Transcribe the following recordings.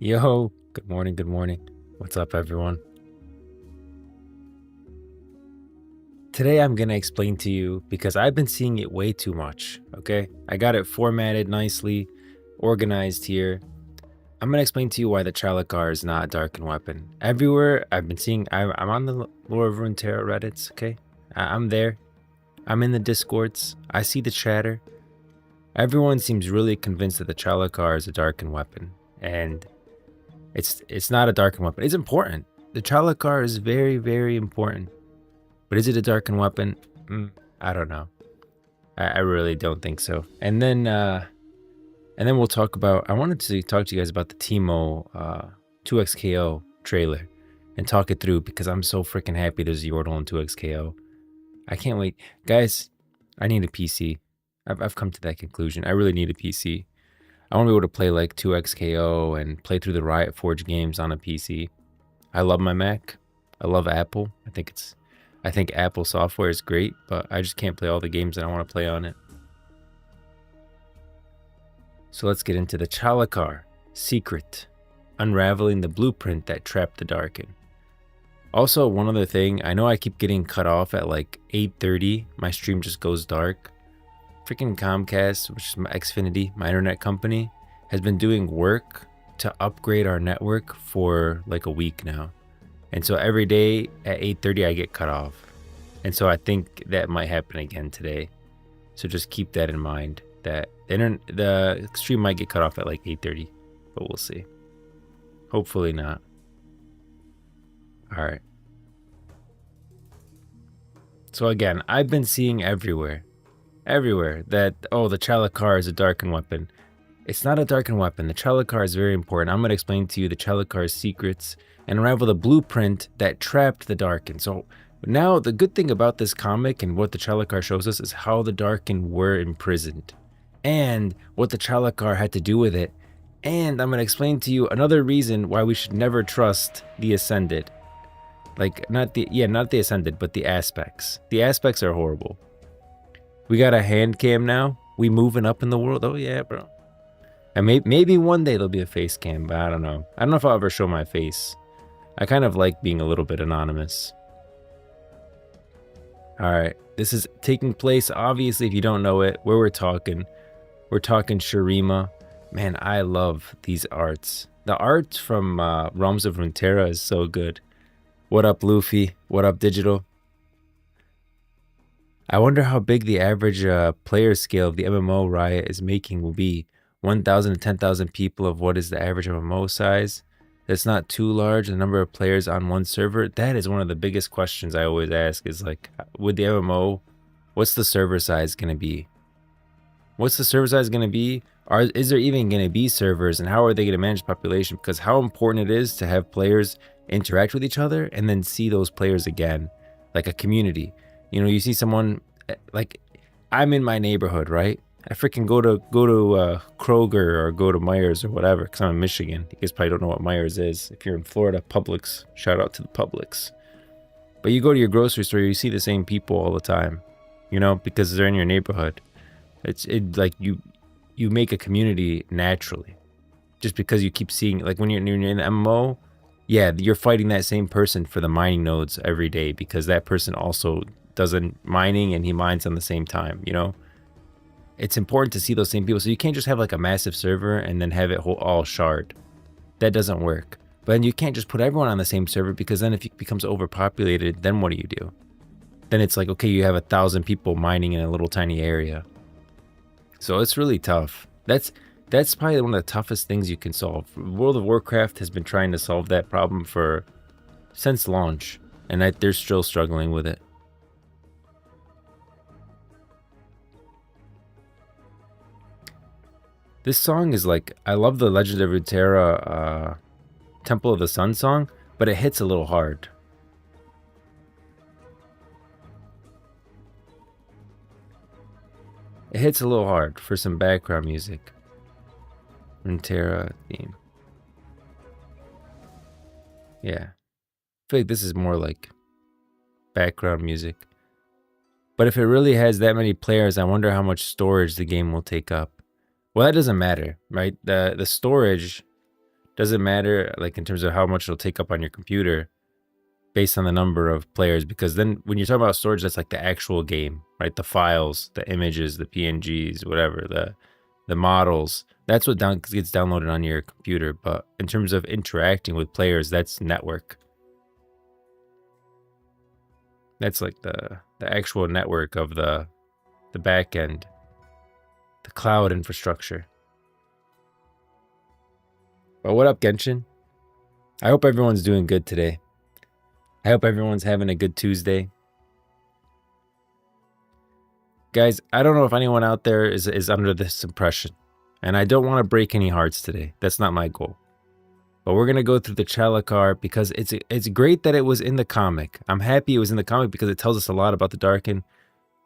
Yo, good morning, good morning. What's up, everyone? Today I'm gonna explain to you because I've been seeing it way too much, okay? I got it formatted nicely, organized here. I'm gonna explain to you why the Chalicar is not a Darkin weapon. Everywhere I've been seeing, I'm on the Lore of Runeterra Reddits, okay? I'm there. I'm in the Discords. I see the chatter. Everyone seems really convinced that the Chalicar is a Darkin weapon, and it's not a Darkin weapon. It's important. The Chalicar is very, very important. But is it a Darkin weapon? I don't know. I really don't think so. And then we'll talk about. I wanted to talk to you guys about the Teemo 2xKO trailer and talk it through because I'm so freaking happy there's Yordle and 2xKO. I can't wait, guys. I need a PC. I've come to that conclusion. I really need a PC. I want to be able to play like 2xKO and play through the Riot Forge games on a PC. I love my Mac. I love Apple. I think Apple software is great, but I just can't play all the games that I want to play on it. So let's get into the Chalicar secret, unraveling the blueprint that trapped the Darkin. Also, one other thing, I know I keep getting cut off at like 8:30. My stream just goes dark. Freaking Comcast, which is my Xfinity, my internet company, has been doing work to upgrade our network for like a week now. And so every day at 8:30 I get cut off. And so I think that might happen again today. So just keep that in mind, that the stream might get cut off at like 8:30, but we'll see. Hopefully not. All right. So again, I've been seeing everywhere that, oh, the Chalicar is a Darkin weapon. It's not a Darkin weapon. The Chalicar is very important. I'm going to explain to you the Chalicar's secrets and unravel the blueprint that trapped the Darkin. So now the good thing about this comic and what the Chalicar shows us is how the Darkin were imprisoned and what the Chalicar had to do with it. And I'm going to explain to you another reason why we should never trust the Ascended. Like, not the Ascended, but the Aspects. The Aspects are horrible. We got a hand cam now. We moving up in the world. Oh yeah, bro. And maybe one day there'll be a face cam, but I don't know. I don't know if I'll ever show my face. I kind of like being a little bit anonymous. Alright, this is taking place, obviously, if you don't know it, where we're talking Shurima. Man, I love these arts. The art from Realms of Runeterra is so good. What up, Luffy? What up, Digital? I wonder how big the average player scale of the MMO Riot is making will be. 1,000 to 10,000 people of what is the average MMO size? That's not too large. The number of players on one server, that is one of the biggest questions I always ask, is like, with the MMO, what's the server size going to be? What's the server size going to be? Is there even going to be servers, and how are they going to manage population? Because how important it is to have players interact with each other and then see those players again, like a community. You know, you see someone, like, I'm in my neighborhood, right? I freaking go to Kroger or go to Myers or whatever, because I'm in Michigan. You guys probably don't know what Myers is. If you're in Florida, Publix. Shout out to the Publix. But you go to your grocery store, you see the same people all the time, you know, because they're in your neighborhood. Like you make a community naturally, just because you keep seeing, like when you're in the MMO, yeah, you're fighting that same person for the mining nodes every day because that person also does mining and he mines on the same time, you know. It's important to see those same people. So you can't just have like a massive server and then have it all shard. That doesn't work. But then you can't just put everyone on the same server, because then if it becomes overpopulated, then what do? Then it's like, okay, you have 1,000 people mining in a little tiny area. So it's really tough. That's probably one of the toughest things you can solve. World of Warcraft has been trying to solve that problem since launch, and they're still struggling with it. This song is like, I love the Legend of Runeterra Temple of the Sun song, but it hits a little hard. It hits a little hard for some background music. Runeterra theme. Yeah. I feel like this is more like background music. But if it really has that many players, I wonder how much storage the game will take up. Well, that doesn't matter, right? The storage Doesn't matter like in terms of how much it'll take up on your computer based on the number of players, because then when you're talking about storage, that's like the actual game, right? The files, the images, the PNGs, whatever, the models. That's what gets downloaded on your computer. But in terms of interacting with players, that's network. That's like the actual network of the back end, the cloud infrastructure. But what up, Genshin? I hope everyone's doing good today. I hope everyone's having a good Tuesday. Guys, I don't know if anyone out there is under this impression, and I don't want to break any hearts today. That's not my goal. But we're going to go through the Chalicar because it's great that it was in the comic. I'm happy it was in the comic because it tells us a lot about the Darkin.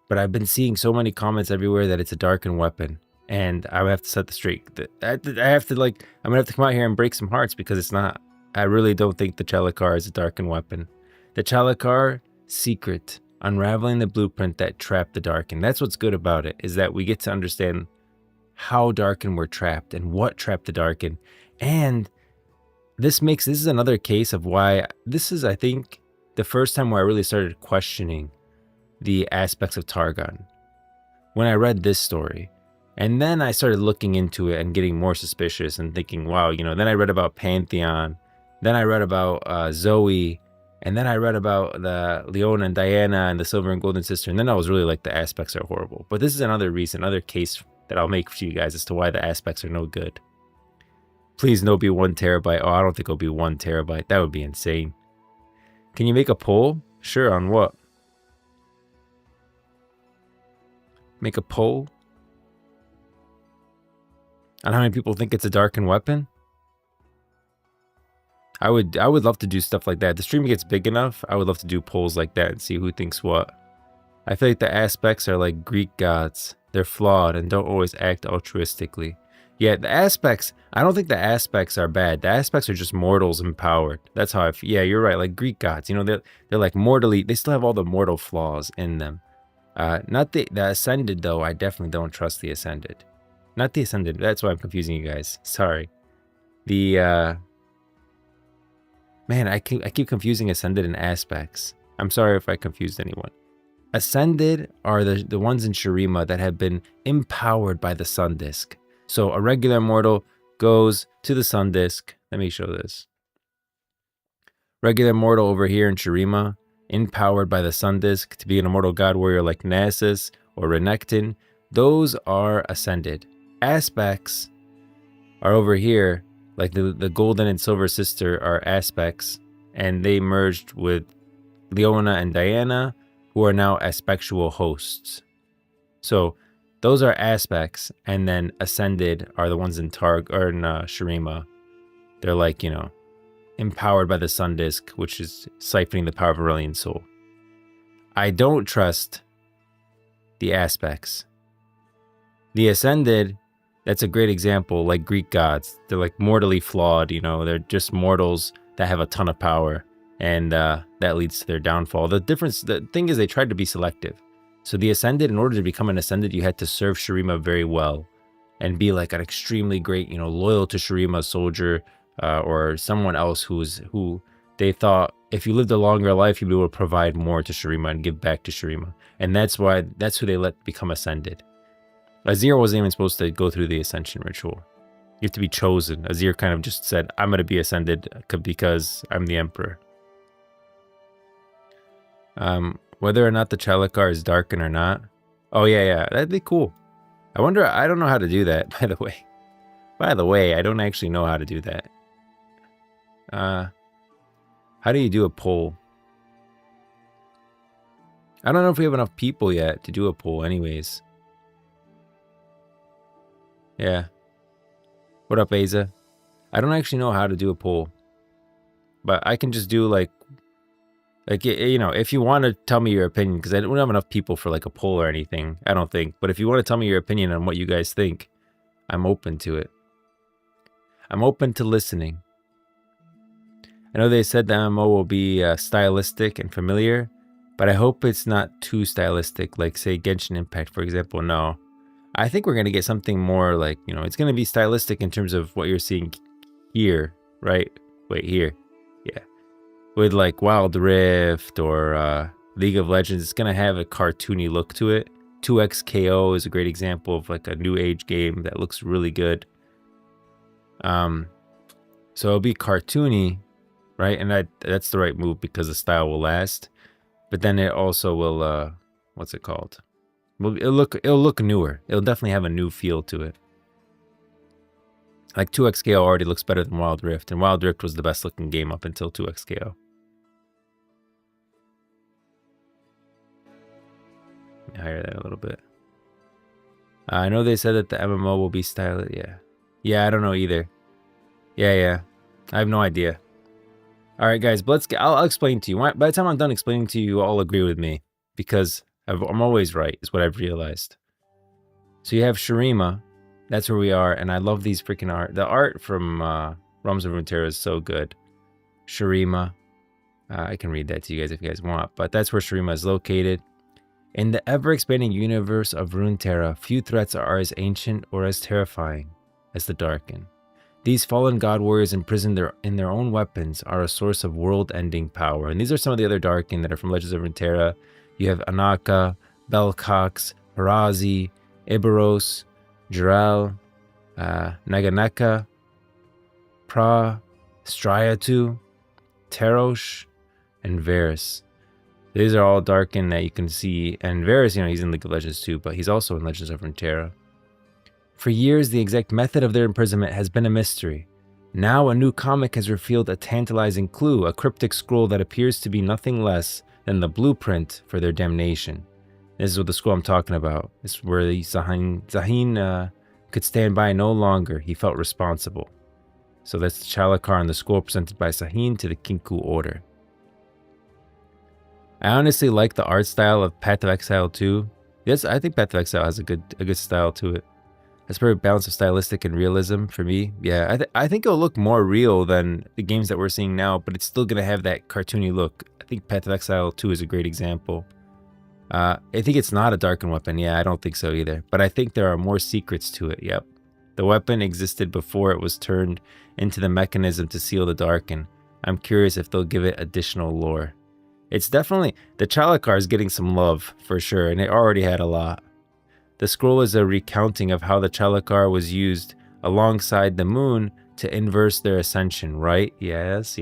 But I've been seeing so many comments everywhere that it's a Darkin weapon. And I have to set the straight. I have to I'm going to have to come out here and break some hearts because it's not. I really don't think the Chalicar is a Darkin weapon. The Chalicar secret, unraveling the blueprint that trapped the Darkin. That's what's good about it, is that we get to understand how Darkin were trapped and what trapped the Darkin. And this is another case of why this is, I think, the first time where I really started questioning the aspects of Targon. When I read this story. And then I started looking into it and getting more suspicious and thinking, wow, then I read about Pantheon. Then I read about Zoe. And then I read about the Leona and Diana and the Silver and Golden Sister. And then I was really like, the aspects are horrible. But this is another reason, another case that I'll make for you guys as to why the aspects are no good. Please no be 1 terabyte. Oh, I don't think it'll be 1 terabyte. That would be insane. Can you make a poll? Sure, on what? Make a poll? On how many people think it's a Darkin weapon? I would love to do stuff like that. The stream gets big enough, I would love to do polls like that and see who thinks what. I feel like the aspects are like Greek gods. They're flawed and don't always act altruistically. Yeah, the aspects, I don't think the aspects are bad. The aspects are just mortals empowered. That's how I feel. Yeah, you're right. Like Greek gods, they're like mortally, they still have all the mortal flaws in them. Not the Ascended, though. I definitely don't trust the Ascended. Not the Ascended. That's why I'm confusing you guys. Sorry. The, man, I keep confusing Ascended and aspects. I'm sorry if I confused anyone. Ascended are the ones in Shurima that have been empowered by the Sun Disk. So a regular mortal goes to the Sun Disk. Let me show this. Regular mortal over here in Shurima, empowered by the Sun Disk to be an immortal god warrior like Nasus or Renekton. Those are Ascended. Aspects are over here, like the Golden and Silver Sister are aspects, and they merged with Leona and Diana, who are now aspectual hosts. So those are aspects, and then Ascended are the ones in Shurima. They're like, empowered by the Sun Disk, which is siphoning the power of Aurelian Soul. I don't trust the aspects. The Ascended, that's a great example, like Greek gods. They're like mortally flawed, they're just mortals that have a ton of power, and that leads to their downfall. The thing is, they tried to be selective. So the Ascended, in order to become an Ascended, you had to serve Shurima very well and be like an extremely great, loyal to Shurima soldier, or someone else who they thought if you lived a longer life, you'd be able to provide more to Shurima and give back to Shurima. And that's who they let become Ascended. Azir wasn't even supposed to go through the Ascension ritual. You have to be chosen. Azir kind of just said, I'm going to be Ascended because I'm the Emperor. Whether or not the Chalicar is Darkin or not. Oh, yeah, that'd be cool. I don't know how to do that, by the way. By the way, I don't actually know how to do that. How do you do a poll? I don't know if we have enough people yet to do a poll anyways. Yeah. What up, Aza? I don't actually know how to do a poll. But I can just do like, if you want to tell me your opinion, because I don't have enough people for like a poll or anything, I don't think. But if you want to tell me your opinion on what you guys think, I'm open to it. I'm open to listening. I know they said the MMO will be stylistic and familiar, but I hope it's not too stylistic, like say Genshin Impact, for example. No. I think we're going to get something more like, it's going to be stylistic in terms of what you're seeing here right? Wait, here. Yeah. With like Wild Rift or League of Legends, it's going to have a cartoony look to it. 2XKO is a great example of like a new age game that looks really good. So it'll be cartoony, right? And that's the right move because the style will last. But then it also will, what's it called? Well, it'll look newer. It'll definitely have a new feel to it. Like 2XKO already looks better than Wild Rift, and Wild Rift was the best looking game up until 2XKO. Let me higher that a little bit. I know they said that the MMO will be stylish. Yeah, I don't know either. Yeah. I have no idea. All right, guys, but I'll explain to you. By the time I'm done explaining to you, you all agree with me because I'm always right, is what I've realized. So you have Shurima. That's where we are, and I love these freaking art. The art from Realms of Runeterra is so good. Shurima. I can read that to you guys if you guys want, but that's where Shurima is located. In the ever-expanding universe of Runeterra, few threats are as ancient or as terrifying as the Darkin. These fallen god warriors imprisoned in their own weapons are a source of world-ending power. And these are some of the other Darkin that are from Legends of Runeterra. You have Anaka, Belcox, Harazi, Iberos, Jirel, Naganeka, Pra, Striatu, Terosh, and Varus. These are all Darkin that you can see. And Varus, he's in League of Legends too, but he's also in Legends of Runeterra. For years, the exact method of their imprisonment has been a mystery. Now, a new comic has revealed a tantalizing clue, a cryptic scroll that appears to be nothing less than the blueprint for their damnation. This is what the scroll I'm talking about. This is where Zahin could stand by no longer. He felt responsible. So that's the Chalicar and the scroll presented by Zahin to the Kinku Order. I honestly like the art style of Path of Exile too. Yes, I think Path of Exile has a good style to it. It's very balance of stylistic and realism for me. Yeah, I think it'll look more real than the games that we're seeing now, but it's still going to have that cartoony look. I think Path of Exile 2 is a great example. I think it's not a Darkin weapon. Yeah, I don't think so either. But I think there are more secrets to it. Yep. The weapon existed before it was turned into the mechanism to seal the Darkin. I'm curious if they'll give it additional lore. It's definitely... The Chalicar is getting some love, for sure, and it already had a lot. The scroll is a recounting of how the Chalicar was used alongside the moon to inverse their ascension, right? Yes.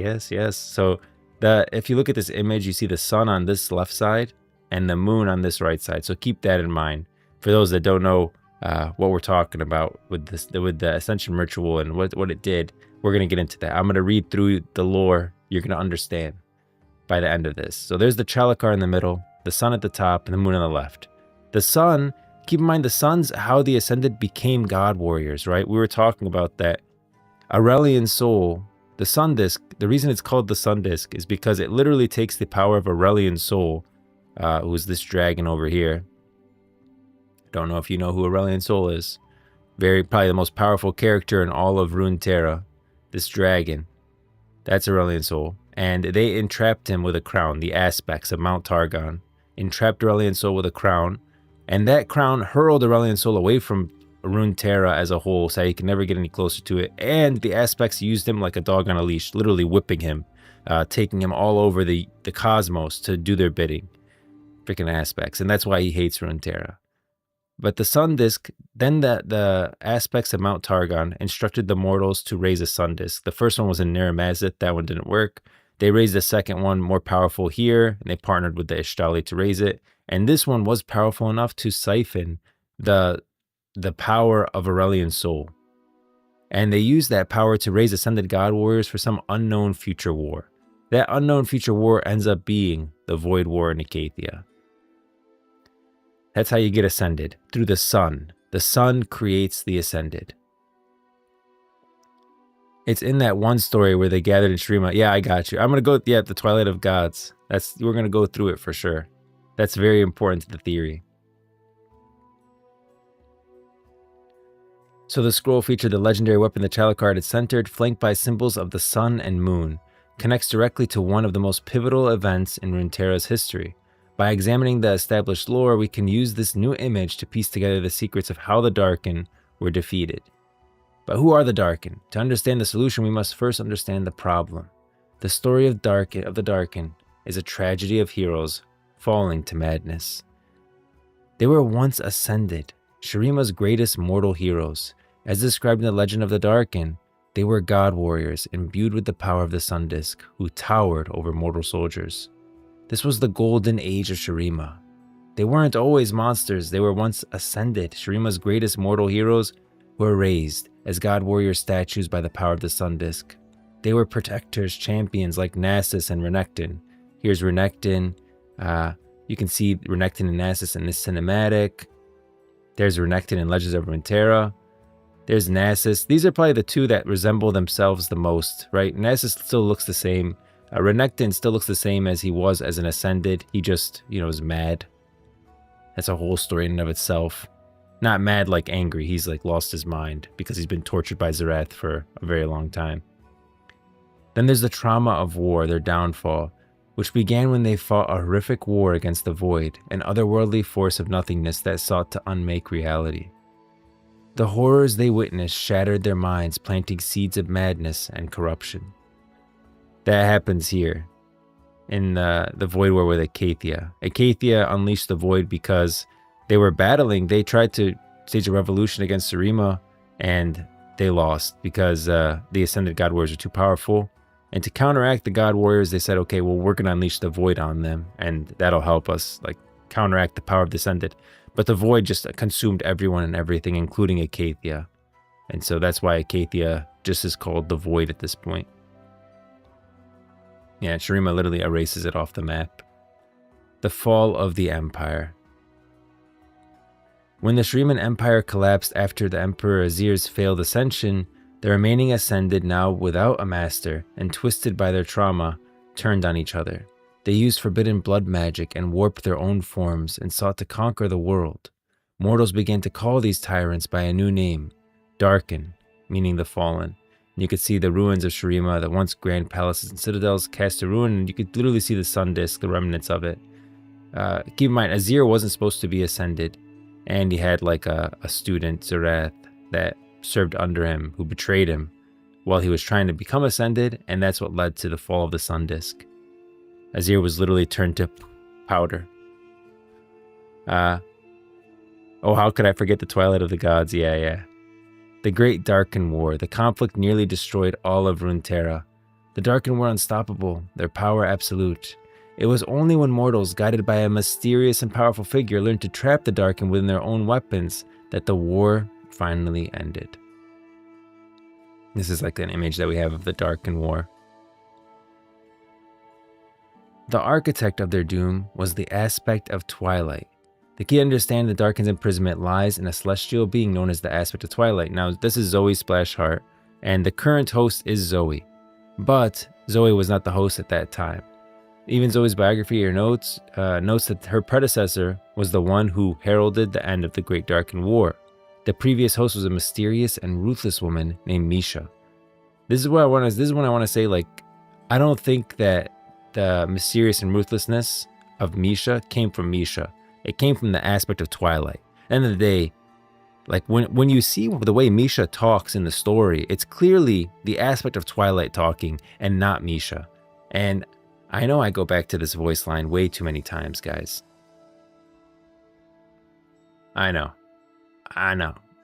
So if you look at this image, you see the sun on this left side and the moon on this right side. So keep that in mind. For those that don't know what we're talking about with the ascension ritual and what it did, we're going to get into that. I'm going to read through the lore. You're going to understand by the end of this. So there's the Chalicar in the middle, the sun at the top, and the moon on the left. The sun... Keep in mind, the sun's how the Ascended became God Warriors, right? We were talking about that. Aurelian Soul, the Sun Disc, the reason it's called the Sun Disc is because it literally takes the power of Aurelian Soul, who's this dragon over here. Don't know if you know who Aurelian Soul is. Probably the most powerful character in all of Runeterra. This dragon. That's Aurelian Soul. And they entrapped him with a crown, the aspects of Mount Targon. Entrapped Aurelian Soul with a crown. And that crown hurled Aurelian Soul away from Runeterra as a whole, so he could never get any closer to it. And the aspects used him like a dog on a leash, literally whipping him, taking him all over the cosmos to do their bidding. Freaking aspects. And that's why he hates Runeterra. But the Sun Disc, then the aspects of Mount Targon instructed the mortals to raise a Sun Disc. The first one was in Neremazeth. That one didn't work. They raised the second one, more powerful here, and they partnered with the Ishtali to raise it. And this one was powerful enough to siphon the power of Aurelian Soul. And they used that power to raise Ascended God Warriors for some unknown future war. That unknown future war ends up being the Void War in Acathia. That's how you get Ascended, through the sun. The sun creates the Ascended. It's in that one story where they gathered in Shurima. Yeah, I got you. I'm going to go, the Twilight of Gods. We're going to go through it for sure. That's very important to the theory. So the scroll featured the legendary weapon the Chalicar at its center, flanked by symbols of the sun and moon. Connects directly to one of the most pivotal events in Runeterra's history. By examining the established lore, we can use this new image to piece together the secrets of how the Darkin were defeated. But who are the Darkin? To understand the solution, we must first understand the problem. The story of the Darkin is a tragedy of heroes falling to madness. They were once ascended, Shurima's greatest mortal heroes. As described in the legend of the Darkin, they were god warriors imbued with the power of the sun disk, who towered over mortal soldiers. This was the golden age of Shurima. They weren't always monsters, they were once ascended. Shurima's greatest mortal heroes were raised as god warrior statues by the power of the sun disk. They were protectors, champions like Nasus and Renekton. Here's Renekton. You can see Renekton and Nasus in this cinematic. There's Renekton in Legends of Runeterra. There's Nasus. These are probably the two that resemble themselves the most, right? Nasus still looks the same. Renekton still looks the same as he was as an Ascended. He just, is mad. That's a whole story in and of itself. Not mad like angry. He's like lost his mind because he's been tortured by Zerath for a very long time. Then there's the trauma of war, their downfall, which began when they fought a horrific war against the Void, an otherworldly force of nothingness that sought to unmake reality. The horrors they witnessed shattered their minds, planting seeds of madness and corruption. That happens here in the Void War with Acathia. Acathia unleashed the Void because they were battling. They tried to stage a revolution against Shurima, and they lost because the Ascended God Warriors are too powerful. And to counteract the God Warriors, they said, okay, well, we're going to unleash the Void on them, and that'll help us counteract the power of the Ascended. But the Void just consumed everyone and everything, including Acathia. And so that's why Acathia just is called the Void at this point. Yeah, Shurima literally erases it off the map. The fall of the Empire. When the Shuriman Empire collapsed after the Emperor Azir's failed ascension, the remaining Ascended, now without a master and twisted by their trauma, turned on each other. They used forbidden blood magic and warped their own forms and sought to conquer the world. Mortals began to call these tyrants by a new name, Darkin, meaning the Fallen. And you could see the ruins of Shurima, the once grand palaces and citadels, cast to ruin, and you could literally see the sun disk, the remnants of it. Keep in mind, Azir wasn't supposed to be ascended, and he had a student, Zerath, that served under him, who betrayed him while he was trying to become ascended, and that's what led to the fall of the sun disk. Azir was literally turned to powder. Oh, how could I forget the Twilight of the Gods? Yeah. The Great Darkin War. The conflict nearly destroyed all of Runeterra. The Darkin were unstoppable, their power absolute. It was only when mortals, guided by a mysterious and powerful figure, learned to trap the Darkin within their own weapons that the war finally ended. This is an image that we have of the Darkin War. The architect of their doom was the aspect of Twilight. The key to understand the Darkin's imprisonment lies in a celestial being known as the aspect of Twilight. Now, this is Zoe Splashheart, and the current host is Zoe. But Zoe was not the host at that time. Even Zoe's biography or notes that her predecessor was the one who heralded the end of the Great Darkin War. The previous host was a mysterious and ruthless woman named Misha. This is when I want to say, I don't think that the mysterious and ruthlessness of Misha came from Misha. It came from the aspect of Twilight. At the end of the day, when you see the way Misha talks in the story, it's clearly the aspect of Twilight talking and not Misha. And I know I go back to this voice line way too many times, guys. I know.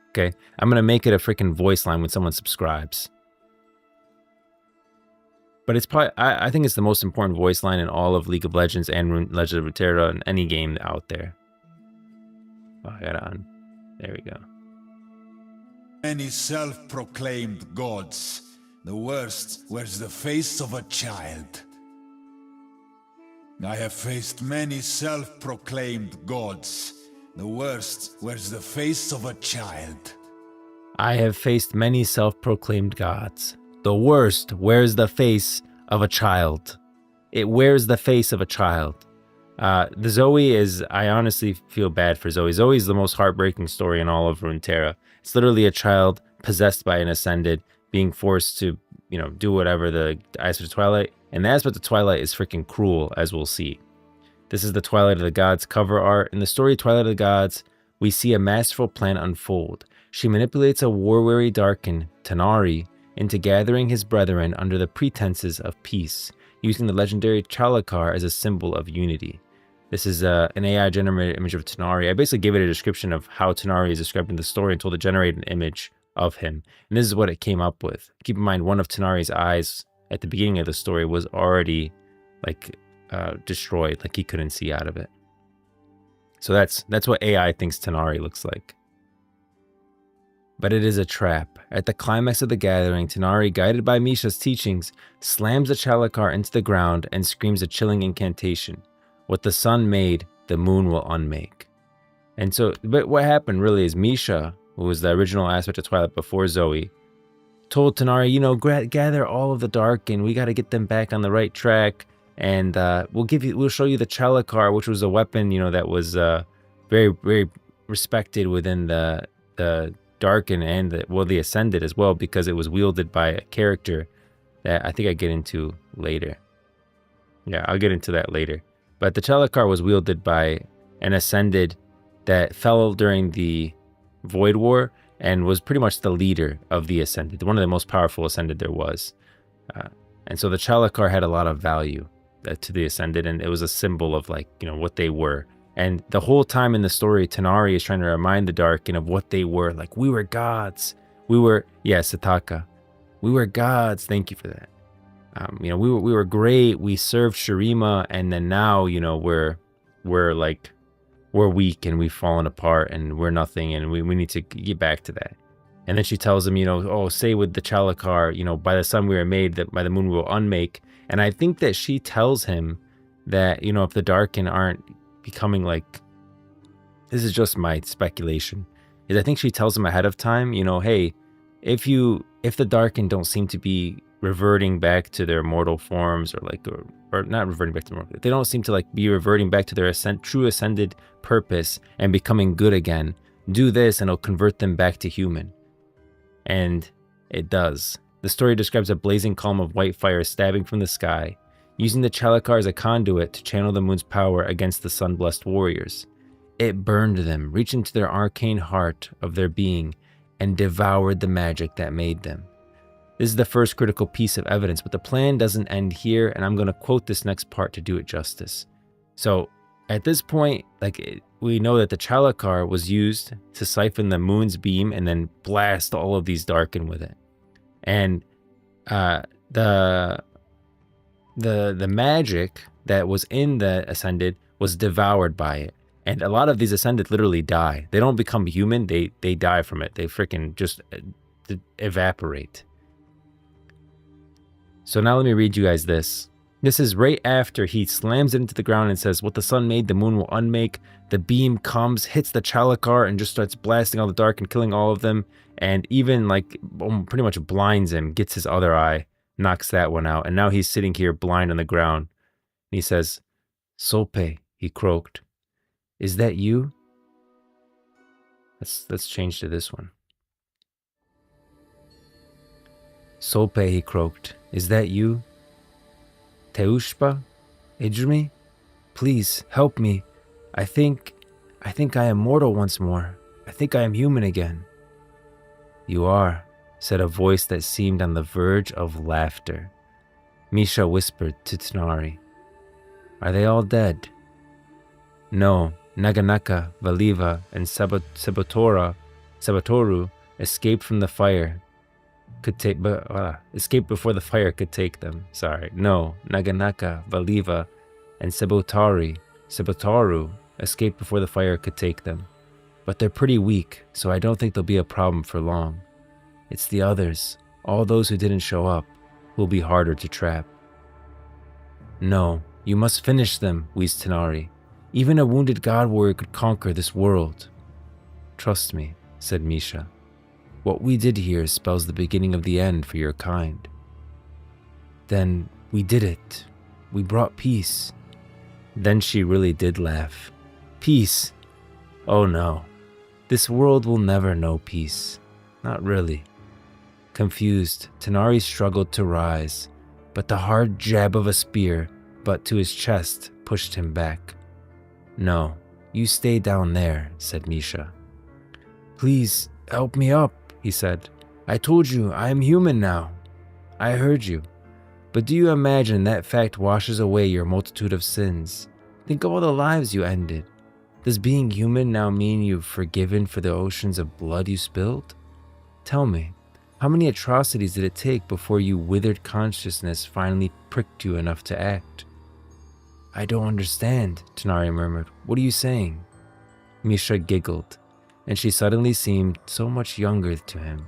Okay? I'm going to make it a freaking voice line when someone subscribes. But it's probably, I think it's the most important voice line in all of League of Legends and Legend of Runeterra and any game out there. Oh, I got it on. There we go. Many self-proclaimed gods. The worst wears the face of a child. I have faced many self-proclaimed gods. The worst wears the face of a child. I have faced many self-proclaimed gods. The worst wears the face of a child. It wears the face of a child. The Zoe is, I honestly feel bad for Zoe. Zoe is the most heartbreaking story in all of Runeterra. It's literally a child possessed by an Ascended, being forced to, do whatever the aspect of Twilight. And the aspect of Twilight is freaking cruel, as we'll see. This is the Twilight of the Gods cover art. In the story Twilight of the Gods, we see a masterful plan unfold. She manipulates a war-weary Darkin, Tanari, into gathering his brethren under the pretenses of peace, using the legendary Chalicar as a symbol of unity. This is an AI-generated image of Tanari. I basically gave it a description of how Tanari is described in the story and told it to generate an image of him. And this is what it came up with. Keep in mind, one of Tanari's eyes at the beginning of the story was already destroyed, like he couldn't see out of it. So that's what AI thinks Tanari looks like. But it is a trap. At the climax of the gathering, Tanari, guided by Misha's teachings, slams the Chalicar into the ground and screams a chilling incantation. What the sun made, the moon will unmake. And so, but what happened really is Misha, who was the original aspect of Twilight before Zoe, told Tanari, gather all of the Darkin. We got to get them back on the right track, and we'll show you the Chalicar, which was a weapon, that was very, very respected within the Darkin and the Ascended as well, because it was wielded by a character that I think I get into later. Yeah, I'll get into that later. But the Chalicar was wielded by an Ascended that fell during the Void War and was pretty much the leader of the Ascended, one of the most powerful Ascended there was. And so the Chalicar had a lot of value to the Ascended, and it was a symbol of what they were. And the whole time in the story, Tanari is trying to remind the Darkin of what they were. Like, we were gods. Sataka. We were gods. Thank you for that. We were great. We served Shurima, and then now, we're weak and we've fallen apart and we're nothing, and we need to get back to that. And then she tells him, say with the Chalicar, by the sun we were made, that by the moon we will unmake. And I think that she tells him that, if the Darkin aren't becoming this is just my speculation, is I think she tells him ahead of time, hey, if the Darkin don't seem to be reverting back to their mortal forms, or not reverting back to mortal, they don't seem to be reverting back to their true ascended purpose and becoming good again, do this and it'll convert them back to human. And it does. The story describes a blazing column of white fire stabbing from the sky, using the Chalicar as a conduit to channel the moon's power against the sun-blessed warriors. It burned them, reached into their arcane heart of their being, and devoured the magic that made them. This is the first critical piece of evidence, but the plan doesn't end here, and I'm going to quote this next part to do it justice. So, at this point, we know that the Chalicar was used to siphon the moon's beam and then blast all of these Darkin with it. And the magic that was in the Ascended was devoured by it. And a lot of these Ascended literally die. They don't become human, they die from it. They freaking just evaporate. So now let me read you guys this. This is right after he slams it into the ground and says, what the sun made, the moon will unmake. The beam comes, hits the Chalicar, and just starts blasting all the Dark and killing all of them. And even pretty much blinds him, gets his other eye, knocks that one out. And now he's sitting here blind on the ground. And he says, Sope, he croaked. Is that you? Let's change to this one. Sope, he croaked. Is that you? Teushpa? Idrimi? Please, help me. I think I am mortal once more. I think I am human again. You are, said a voice that seemed on the verge of laughter. Misha whispered to Tanari. Are they all dead? No, Naganaka, Valiva, and Sabatoru escaped from the fire. Escaped before the fire could take them. No, Naganaka, Valiva, and Sabatoru escaped before the fire could take them. But they're pretty weak, so I don't think they'll be a problem for long. It's the others, all those who didn't show up, who'll be harder to trap. No, you must finish them, wheezed Tanari. Even a wounded god warrior could conquer this world. Trust me, said Misha. What we did here spells the beginning of the end for your kind. Then we did it. We brought peace. Then she really did laugh. Peace? Oh no. This world will never know peace. Not really. Confused, Tanari struggled to rise, but the hard jab of a spear butt to his chest pushed him back. No, you stay down there, said Misha. Please, Help me up, he said. I told you, I am human now. I heard you. But do you imagine that fact washes away your multitude of sins? Think of all the lives you ended. Does being human now mean you've forgiven for the oceans of blood you spilled? Tell me, how many atrocities did it take before your withered consciousness finally pricked you enough to act? I don't understand, Tanari murmured. What are you saying? Misha giggled, and she suddenly seemed so much younger to him,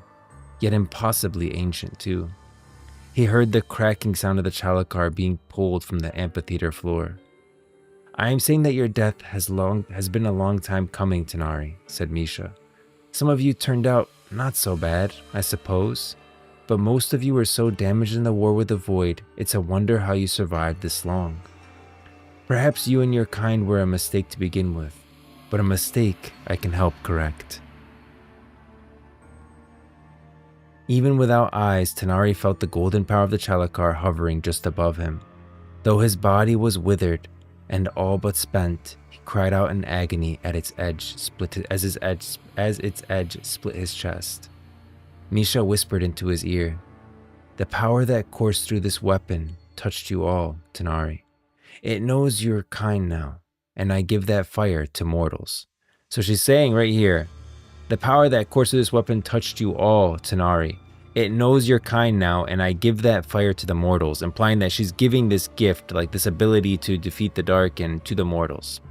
yet impossibly ancient too. He heard the cracking sound of the Chalicar being pulled from the amphitheater floor. I am saying that your death has been a long time coming, Tanari, said Misha. Some of you turned out not so bad, I suppose, but most of you were so damaged in the war with the Void, it's a wonder how you survived this long. Perhaps you and your kind were a mistake to begin with, but a mistake I can help correct. Even without eyes, Tanari felt the golden power of the Chalicar hovering just above him. Though his body was withered and all but spent, he cried out in agony at its edge, as its edge split his chest. Misha whispered into his ear, "The power that coursed through this weapon touched you all, Tanari. It knows you're kind now, and I give that fire to mortals." So she's saying right here, the power that coursed through this weapon touched you all, Tanari. It knows you're kind now, and I give that fire to the mortals, implying that she's giving this gift, like this ability to defeat the Darkin, to the mortals.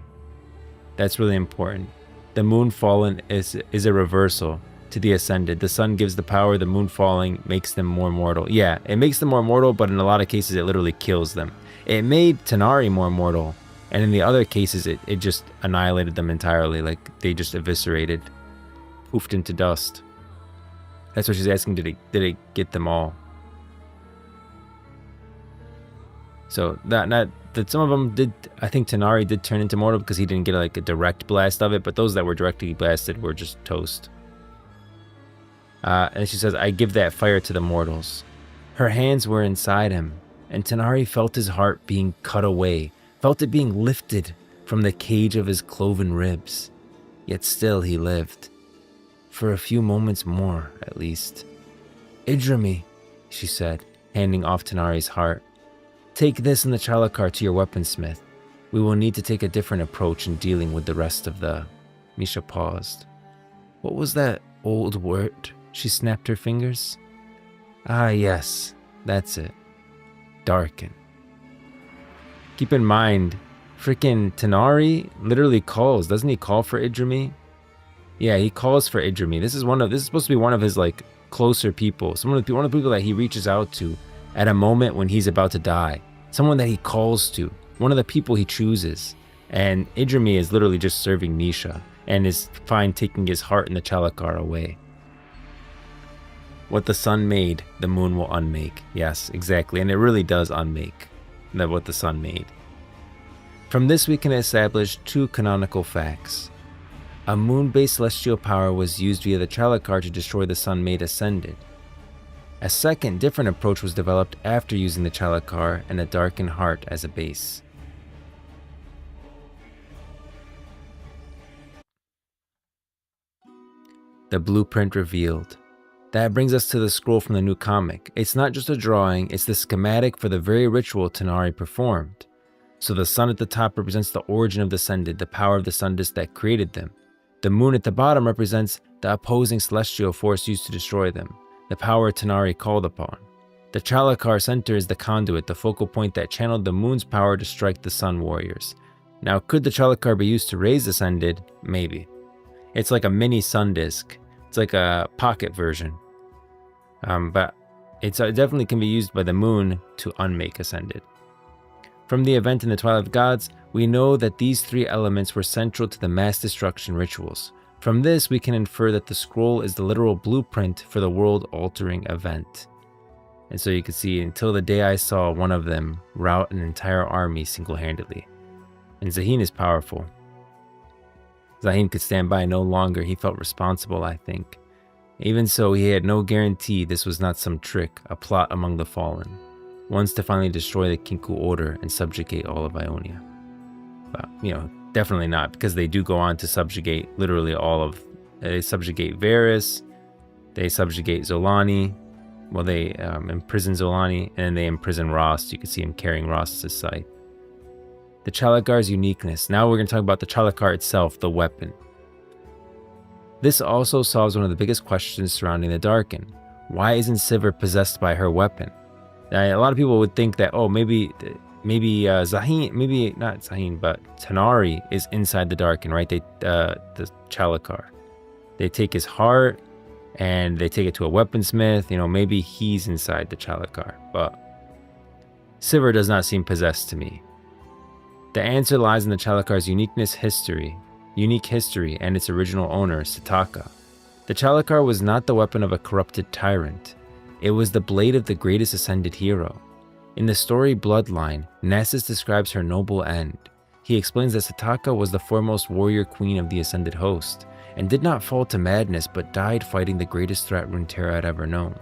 That's really important. The moon fallen is a reversal to the ascended. The sun gives the power, the moon falling makes them more mortal. Yeah, it makes them more mortal, but in a lot of cases it literally kills them. It made Tanari more mortal, and in the other cases it just annihilated them entirely, like they just eviscerated, poofed into dust. That's what she's asking, did it get them all? So that some of them did, I think Tanari did turn into mortal because he didn't get like a direct blast of it, but those that were directly blasted were just toast. And she says, I give that fire to the mortals. Her hands were inside him, and Tanari felt his heart being cut away, felt it being lifted from the cage of his cloven ribs. Yet still he lived. For a few moments more, at least. Idrami, she said, handing off Tanari's heart. Take this and the Chalicar to your weaponsmith. We will need to take a different approach in dealing with the rest of the... Misha paused. What was that old word? She snapped her fingers. Ah, yes, that's it. Darkin. Keep in mind, freaking Tanari literally calls. Doesn't he call for Idrami? Yeah, he calls for Idrami. This is supposed to be one of his like closer people. One of the people that he reaches out to at a moment when he's about to die. Someone that he calls to. One of the people he chooses. And Idrami is literally just serving Misha and is fine taking his heart and the Chalicar away. What the sun made, the moon will unmake. Yes, exactly. And it really does unmake what the sun made. From this we can establish two canonical facts. A moon-based celestial power was used via the Chalicar to destroy the sun-made ascended. A second, different approach was developed after using the Chalicar and a Darkin heart as a base. The blueprint revealed. That brings us to the scroll from the new comic. It's not just a drawing, it's the schematic for the very ritual Tanari performed. So the sun at the top represents the origin of the ascended, the power of the sun disk that created them. The moon at the bottom represents the opposing celestial force used to destroy them, the power Tanari called upon. The Chalicar center is the conduit, the focal point that channeled the moon's power to strike the sun warriors. Now, could the Chalicar be used to raise the ascended? Maybe. It's like a mini sun disk. It's like a pocket version. But it definitely can be used by the moon to unmake ascended. From the event in the Twilight of Gods, we know that these three elements were central to the mass destruction rituals. From this, we can infer that the scroll is the literal blueprint for the world-altering event. And so you can see, until the day I saw one of them rout an entire army single-handedly. And Zaheen is powerful. Zaheen could stand by no longer. He felt responsible, I think. Even so, he had no guarantee this was not some trick, a plot among the fallen. Ones to finally destroy the Kinku Order and subjugate all of Ionia. But, definitely not, because they do go on to subjugate literally all of They subjugate Varys. They subjugate Zolani. Well, they imprison Zolani, and then they imprison Ross. You can see him carrying Ross's scythe. The Chalicar's uniqueness. Now we're going to talk about the Chalicar itself, the weapon. This also solves one of the biggest questions surrounding the Darkin. Why isn't Sivir possessed by her weapon? A lot of people would think that, oh, maybe Zaheen, maybe not Zaheen, but Tanari is inside the Darkin, right? The Chalicar. They take his heart and they take it to a weaponsmith. You know, maybe he's inside the Chalicar, but Sivir does not seem possessed to me. The answer lies in the Chalicar's unique history, and its original owner, Setaka. The Chalicar was not the weapon of a corrupted tyrant. It was the blade of the greatest ascended hero. In the story Bloodline, Nessus describes her noble end. He explains that Setaka was the foremost warrior queen of the ascended host, and did not fall to madness but died fighting the greatest threat Runeterra had ever known.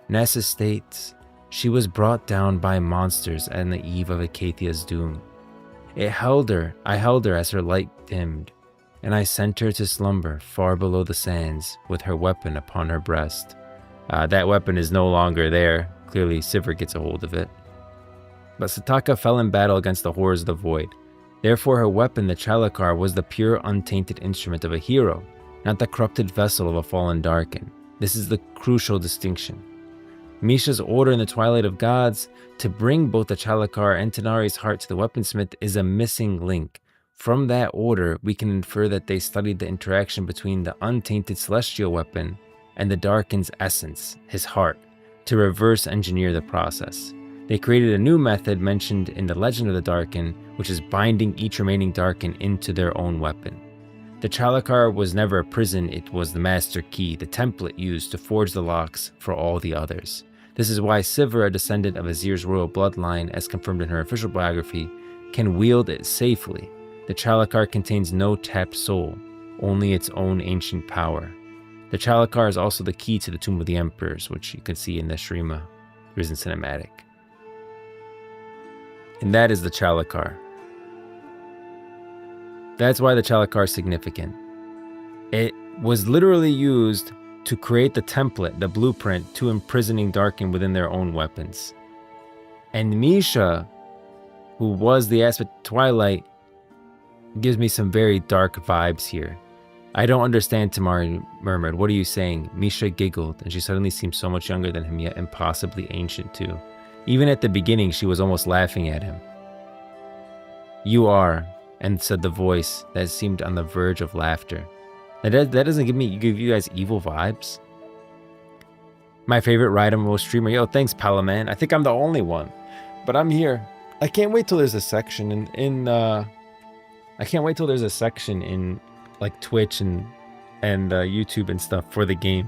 Nessus states, "She was brought down by monsters on the eve of Acathia's doom. I held her as her light dimmed, and I sent her to slumber far below the sands with her weapon upon her breast." That weapon is no longer there. Clearly, Sivir gets a hold of it. But Setaka fell in battle against the horrors of the void. Therefore, her weapon, the Chalicar, was the pure, untainted instrument of a hero, not the corrupted vessel of a fallen Darkin. This is the crucial distinction. Misha's order in the Twilight of Gods to bring both the Chalicar and Tanari's heart to the weaponsmith is a missing link. From that order, we can infer that they studied the interaction between the untainted celestial weapon and the Darkin's essence, his heart, to reverse engineer the process. They created a new method mentioned in the Legend of the Darkin, which is binding each remaining Darkin into their own weapon. The Chalicar was never a prison, it was the master key, the template used to forge the locks for all the others. This is why Sivir, a descendant of Azir's royal bloodline, as confirmed in her official biography, can wield it safely. The Chalicar contains no tapped soul, only its own ancient power. The Chalicar is also the key to the Tomb of the Emperors, which you can see in the Shrima Risen Cinematic. And that is the Chalicar. That's why the Chalicar is significant. It was literally used to create the template, the blueprint to imprisoning Darkin within their own weapons. And Misha, who was the aspect Twilight, gives me some very dark vibes here. "I don't understand," Tamari murmured. "What are you saying?" Misha giggled, and she suddenly seemed so much younger than him, yet impossibly ancient too. Even at the beginning, she was almost laughing at him. "You are," and said the voice that seemed on the verge of laughter. That doesn't give you guys evil vibes? My favorite Riot MMO streamer. Yo, thanks, Palaman. I think I'm the only one, but I'm here. I can't wait till there's a section I can't wait till there's a section in like Twitch and YouTube and stuff for the game,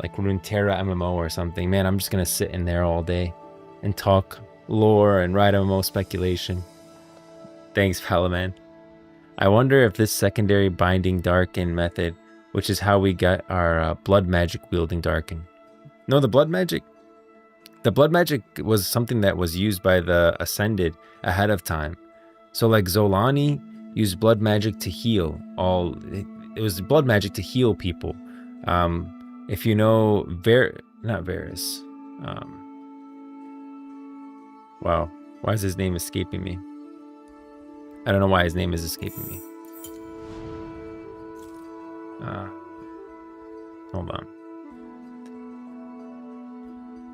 like Runeterra MMO or something. Man, I'm just gonna sit in there all day and talk lore and Riot MMO speculation. Thanks, Palaman. I wonder if this secondary binding Darkin method, which is how we got our blood magic wielding Darkin. No, the blood magic was something that was used by the Ascended ahead of time. So like Zolani used blood magic to heal it was blood magic to heal people. If you know not Varys. Wow, why is his name escaping me? I don't know why his name is escaping me. Hold on.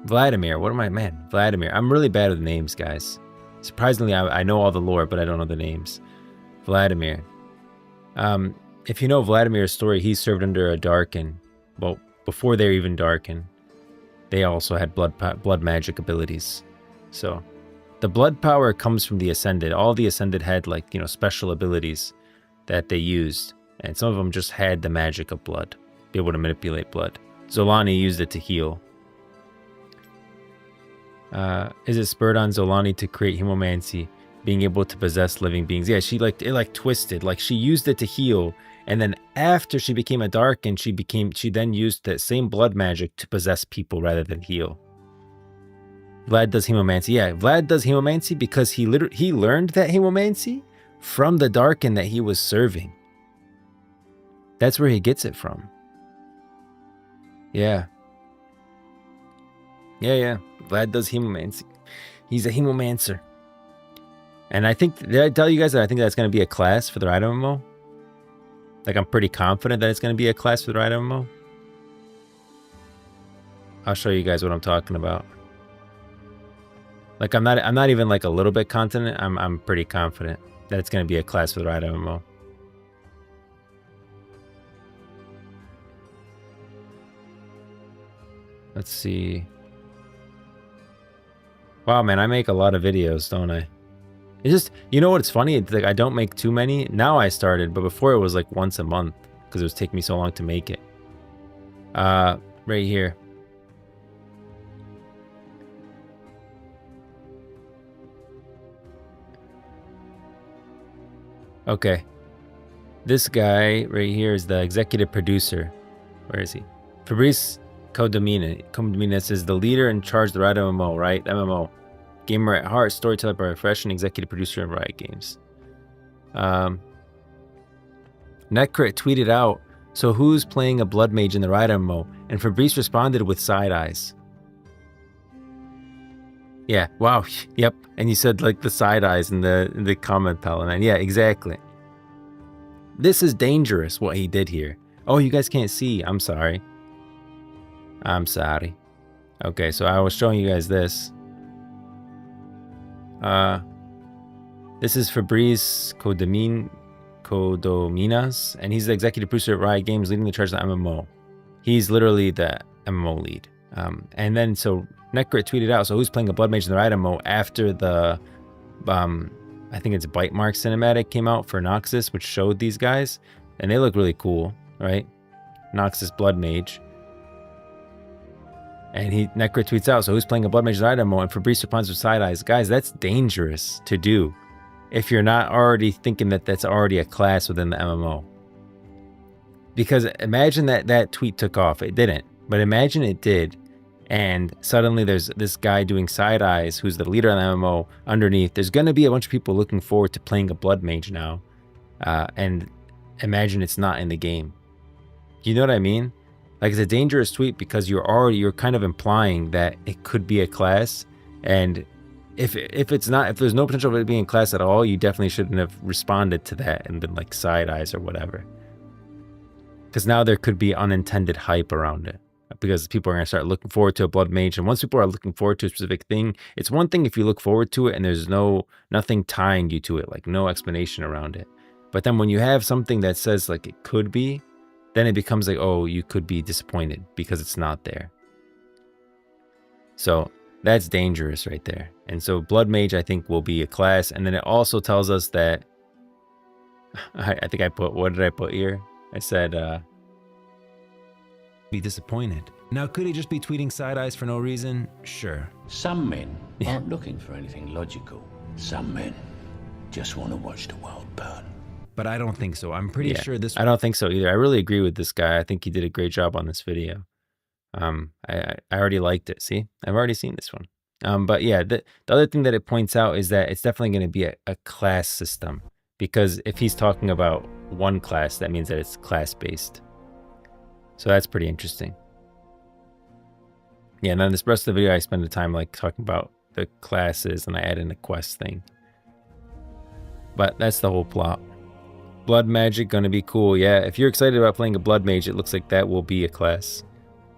Vladimir. What am I? Man, Vladimir. I'm really bad with names, guys. Surprisingly, I know all the lore, but I don't know the names. Vladimir. If you know Vladimir's story, he served under a Darkin. Well, before they were even Darkin, they also had blood magic abilities. So the blood power comes from the Ascended. All the Ascended had like, special abilities that they used. And some of them just had the magic of blood. Be able to manipulate blood. Zolani used it to heal. Is it spurred on Zolani to create hemomancy, being able to possess living beings? Yeah, it twisted. Like she used it to heal. And then after she became a Darkin, she then used that same blood magic to possess people rather than heal. Vlad does hemomancy. Yeah, Vlad does hemomancy because he learned that hemomancy from the Darkin that he was serving. That's where he gets it from. Yeah. Yeah. Vlad does hemomancy. He's a hemomancer. And I think, did I tell you guys that I think that's going to be a class for the Riot MMO? Like, I'm pretty confident that it's going to be a class for the Riot MMO. I'll show you guys what I'm talking about. Like, I'm not even like a little bit confident. I'm pretty confident that it's going to be a class for the Riot MMO. Let's see. Wow, man, I make a lot of videos, don't I? It's just, you know what's funny? It's like I don't make too many. Now I started, but before it was like once a month because it was taking me so long to make it. Right here. Okay. This guy right here is the executive producer. Where is he? Fabrice Codominas is the leader in charge of the Riot MMO, right? MMO. Gamer at heart, storyteller by profession, executive producer of Riot Games. Necrit tweeted out, so who's playing a blood mage in the Riot MMO? And Fabrice responded with side eyes. Yeah, wow, yep. And you said like the side eyes in the comment, Paladin. Yeah, exactly. This is dangerous, what he did here. Oh, you guys can't see. I'm sorry. I'm sorry. Okay, so I was showing you guys this. This is Fabrice Codominas, and he's the executive producer at Riot Games, leading the charge of the MMO. He's literally the MMO lead. And then, so Necrit tweeted out, so who's playing a blood mage in the Riot MMO after the, I think it's Bite Mark cinematic came out for Noxus, which showed these guys, and they look really cool, right? Noxus blood mage. And Necrit tweets out, so who's playing a blood mage in the Riot MMO? And Fabrice responds with side eyes. Guys, that's dangerous to do if you're not already thinking that that's already a class within the MMO. Because imagine that tweet took off. It didn't. But imagine it did. And suddenly there's this guy doing side eyes who's the leader on the MMO underneath. There's going to be a bunch of people looking forward to playing a blood mage now. And imagine it's not in the game. You know what I mean? Like, it's a dangerous tweet because you're kind of implying that it could be a class. And if there's no potential of it being a class at all, you definitely shouldn't have responded to that and been like side eyes or whatever. Because now there could be unintended hype around it. Because people are going to start looking forward to a blood mage. And once people are looking forward to a specific thing, it's one thing if you look forward to it and there's nothing tying you to it, like no explanation around it. But then when you have something that says like it could be, then it becomes like, oh, you could be disappointed because it's not there. So that's dangerous right there. And so blood mage, I think, will be a class. And then it also tells us that, I think I put, what did I put here? I said, be disappointed. Now, could he just be tweeting side eyes for no reason? Sure. Some men aren't looking for anything logical. Some men just want to watch the world burn. But I don't think so. I'm pretty sure this... I don't think so either. I really agree with this guy. I think he did a great job on this video. I already liked it. See? I've already seen this one. But yeah, the other thing that it points out is that it's definitely going to be a class system. Because if he's talking about one class, that means that it's class-based. So that's pretty interesting. Yeah, and then this rest of the video, I spend the time like talking about the classes and I add in a quest thing. But that's the whole plot. Blood magic gonna be cool. Yeah, if you're excited about playing a blood mage, it looks like that will be a class.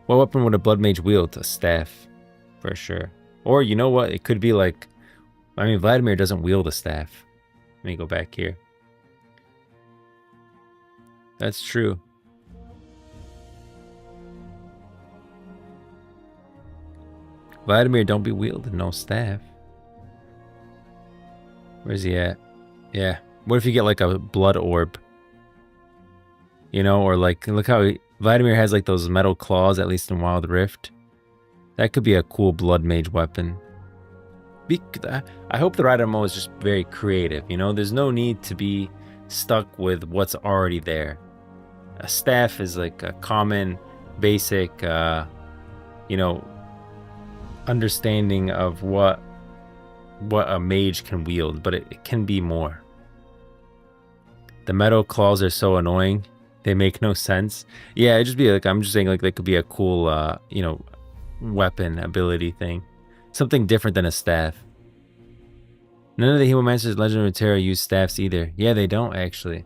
What weapon would a blood mage wield? A staff, for sure. Or you know what? It could be like, I mean, Vladimir doesn't wield a staff. Let me go back here. That's true. Vladimir don't be wielding no staff. Where's he at? Yeah. What if you get like a blood orb? You know, or like, look how Vladimir has like those metal claws, at least in Wild Rift. That could be a cool blood mage weapon. I hope the Riot MMO is just very creative, you know? There's no need to be stuck with what's already there. A staff is like a common, basic, you know, understanding of what a mage can wield, but it can be more. The metal claws are so annoying. They make no sense. Yeah, it'd just be like, I'm just saying like they could be a cool, you know, weapon ability thing. Something different than a staff. None of the Hemo Masters of Legend of Runeterra use staffs either. Yeah, they don't actually.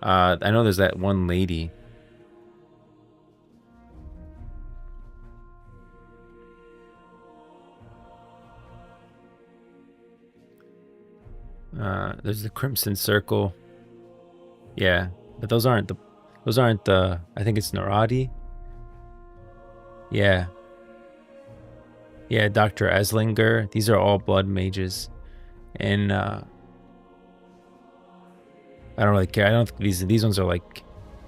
I know there's that one lady. There's the Crimson Circle. Yeah, but those aren't the, I think it's Naradi. Yeah. Yeah, Dr. Eslinger. These are all blood mages. And I don't really care. I don't think these ones are like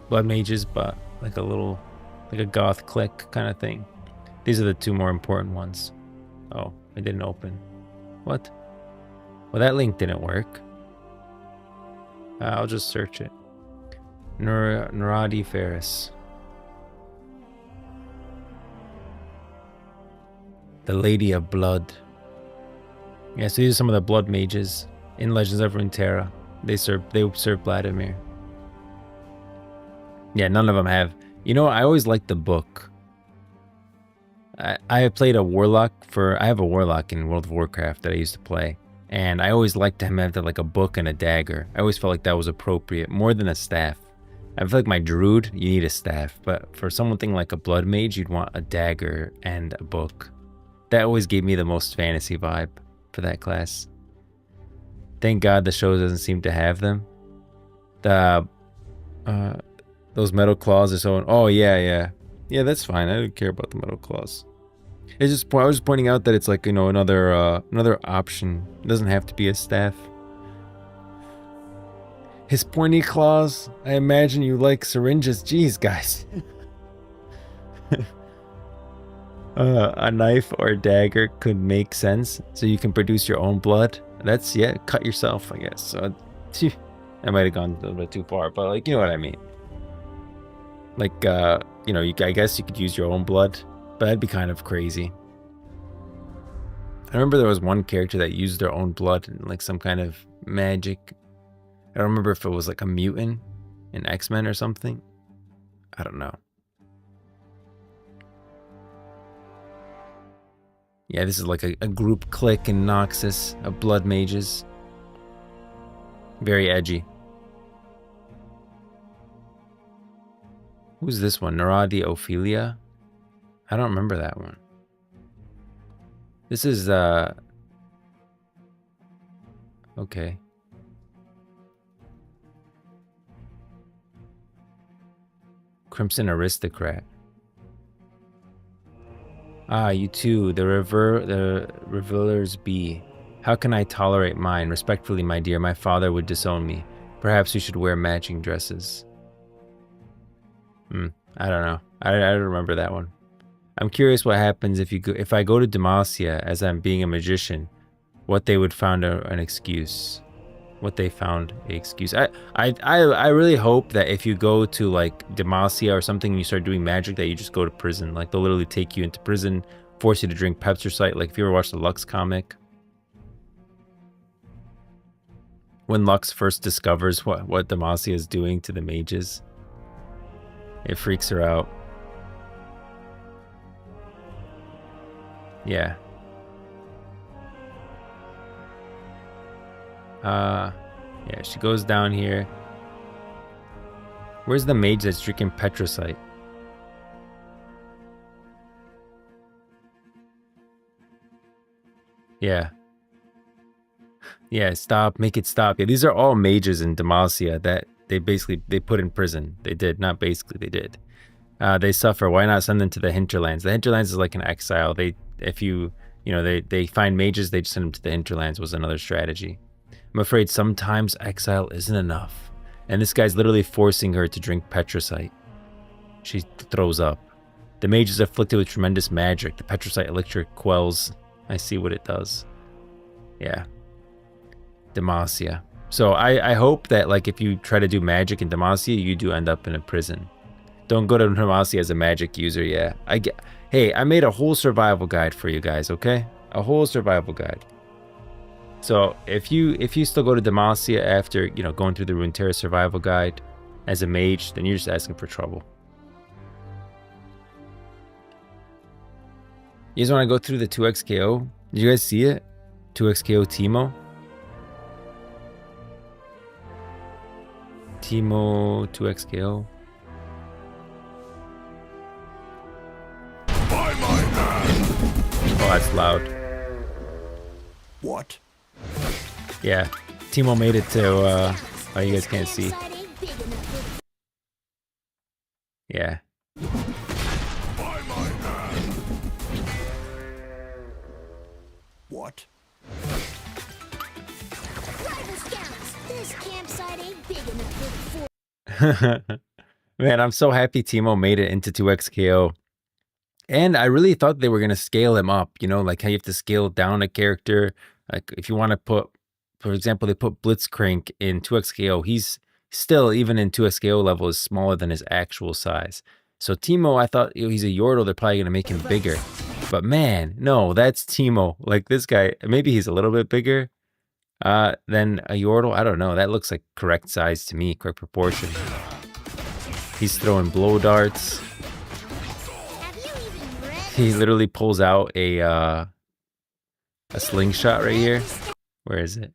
blood mages, but like a little, like a goth clique kind of thing. These are the two more important ones. Oh, it didn't open. What? Well, that link didn't work. I'll just search it. Naradi Ferris. The Lady of Blood. Yeah, so these are some of the blood mages in Legends of Runeterra. They serve Vladimir. Yeah, none of them have. You know, I always liked the book. I played a warlock I have a warlock in World of Warcraft that I used to play. And I always liked him having like a book and a dagger. I always felt like that was appropriate, more than a staff. I feel like my druid, you need a staff. But for something like a blood mage, you'd want a dagger and a book. That always gave me the most fantasy vibe for that class. Thank God the show doesn't seem to have them. The those metal claws are so. Oh yeah, that's fine. I don't care about the metal claws. It's just I was just pointing out that it's like, you know, another option. It doesn't have to be a staff. His pointy claws. I imagine you like syringes. Jeez, guys. A knife or a dagger could make sense, so you can produce your own blood. That's, yeah, cut yourself, I guess. So, I might have gone a little bit too far, but like, you know what I mean. Like, you know, I guess you could use your own blood, but that'd be kind of crazy. I remember there was one character that used their own blood in like some kind of magic. I don't remember if it was like a mutant in X-Men or something. I don't know. Yeah, this is like a group clique in Noxus of blood mages. Very edgy. Who's this one? Naradi Ophelia? I don't remember that one. This is, okay. Crimson Aristocrat. Ah, you too, the revelers be. How can I tolerate mine? Respectfully, my dear, my father would disown me. Perhaps you should wear matching dresses. I don't know. I don't remember that one. I'm curious what happens if I go to Demacia as I'm being a magician, what they would found an excuse. What they found an excuse. I really hope that if you go to like Demacia or something and you start doing magic, that you just go to prison. Like they'll literally take you into prison, force you to drink Pepsicite. Like if you ever watched the Lux comic, when Lux first discovers what Demacia is doing to the mages, it freaks her out. Yeah. Yeah, she goes down here. Where's the mage that's drinking Petrocite? Yeah. Yeah, stop. Make it stop. Yeah, these are all mages in Demacia that they put in prison. They did. Not basically, they did. They suffer. Why not send them to the hinterlands? The hinterlands is like an exile. They find mages, they just send them to the hinterlands was another strategy. I'm afraid sometimes exile isn't enough. And this guy's literally forcing her to drink Petrocite. She throws up. The mage is afflicted with tremendous magic. The Petrocite elixir quells. I see what it does. Yeah. Demacia. So I hope that like if you try to do magic in Demacia, you do end up in a prison. Don't go to Demacia as a magic user, yeah. Hey, I made a whole survival guide for you guys, okay? A whole survival guide. So if you still go to Demacia after, you know, going through the Runeterra survival guide, as a mage, then you're just asking for trouble. You guys want to go through the 2x KO? Did you guys see it? 2x KO Teemo. Teemo 2x KO. Oh, that's loud. What? Yeah, Teemo made it to, oh, you guys can't see. Yeah. What? This campsite ain't big enough for Man, I'm so happy Teemo made it into 2x KO. And I really thought they were going to scale him up, you know, like how you have to scale down a character. Like if you want to put, for example, they put Blitzcrank in 2x KO. He's still, even in 2x KO level, is smaller than his actual size. So Teemo, I thought, you know, he's a Yordle. They're probably going to make him bigger. But man, no, that's Teemo. Like this guy, maybe he's a little bit bigger than a Yordle. I don't know. That looks like correct size to me, correct proportion. He's throwing blow darts. He literally pulls out a slingshot right here. Where is it?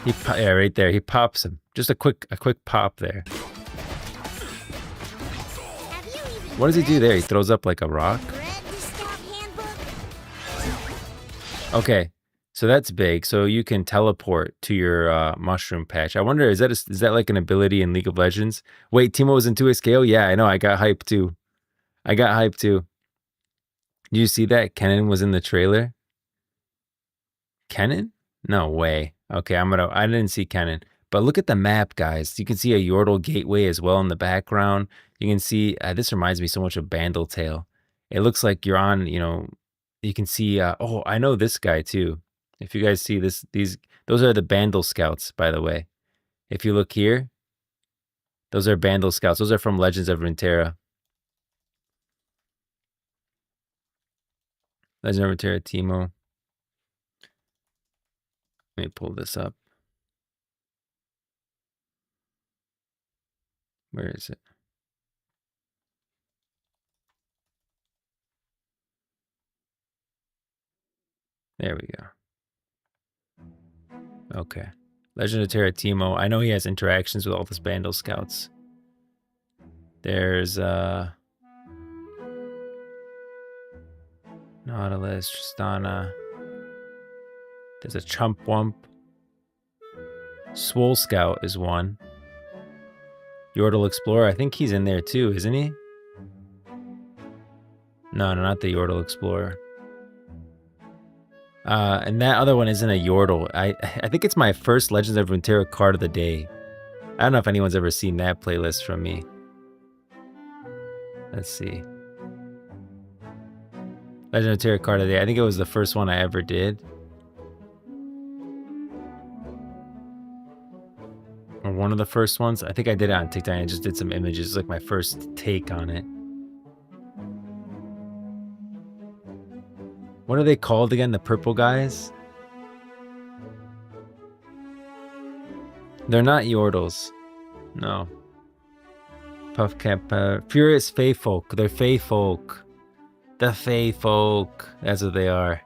Yeah, right there. He pops him. Just a quick pop there. What does he do there? He throws up like a rock. Okay, so that's big. So you can teleport to your mushroom patch. I wonder, is that like an ability in League of Legends? Wait, Teemo was in 2x KO? Yeah, I know. I got hyped too. Did you see that? Kennen was in the trailer? Kennen? No way. Okay, I didn't see Kennen. But look at the map, guys. You can see a Yordle gateway as well in the background. You can see, this reminds me so much of Bandletail. It looks like you're on, you know, you can see, oh, I know this guy too. If you guys see those are the Bandle Scouts, by the way. If you look here, those are Bandle Scouts. Those are from Legends of Runeterra. Legend of Runeterra Teemo. Let me pull this up. Where is it? There we go. Okay. Legend of Terra Teemo. I know he has interactions with all the Bandle Scouts. There's Nautilus, Tristana. There's a Chump Wump. Swole Scout is one. Yordle Explorer, I think he's in there too, isn't he? No, not the Yordle Explorer. And that other one isn't a Yordle. I think it's my first Legends of Runeterra card of the day. I don't know if anyone's ever seen that playlist from me. Let's see. Legend of Runeterra card of the day. I think it was the first one I ever did. Or one of the first ones. I think I did it on TikTok. I just did some images. It's like my first take on it. What are they called again? The purple guys? They're not Yordles. No. Puffcap. Furious Fae Folk. They're Fae Folk. The Fae Folk. That's what they are.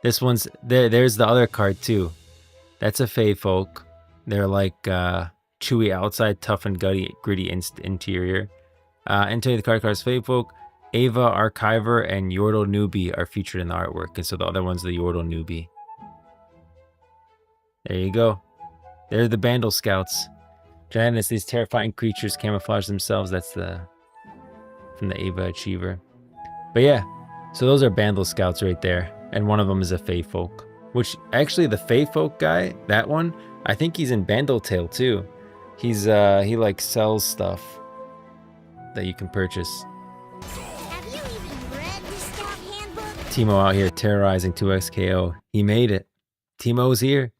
This one's... There's the other card too. That's a Fae Folk. They're like chewy outside, tough and gritty interior. Entering the card's Fae Folk. Ava, Archiver, and Yordle Newbie are featured in the artwork. And so the other one's the Yordle Newbie. There you go. They're the Bandle Scouts. Giants, these terrifying creatures camouflage themselves. That's from the Ava Achiever. But yeah, so those are Bandle Scouts right there. And one of them is a Fae Folk. Which, actually, the Fae Folk guy, that one, I think he's in Bandletail too. He's, he like sells stuff that you can purchase. Teemo out here terrorizing 2x KO. He made it. Teemo's here.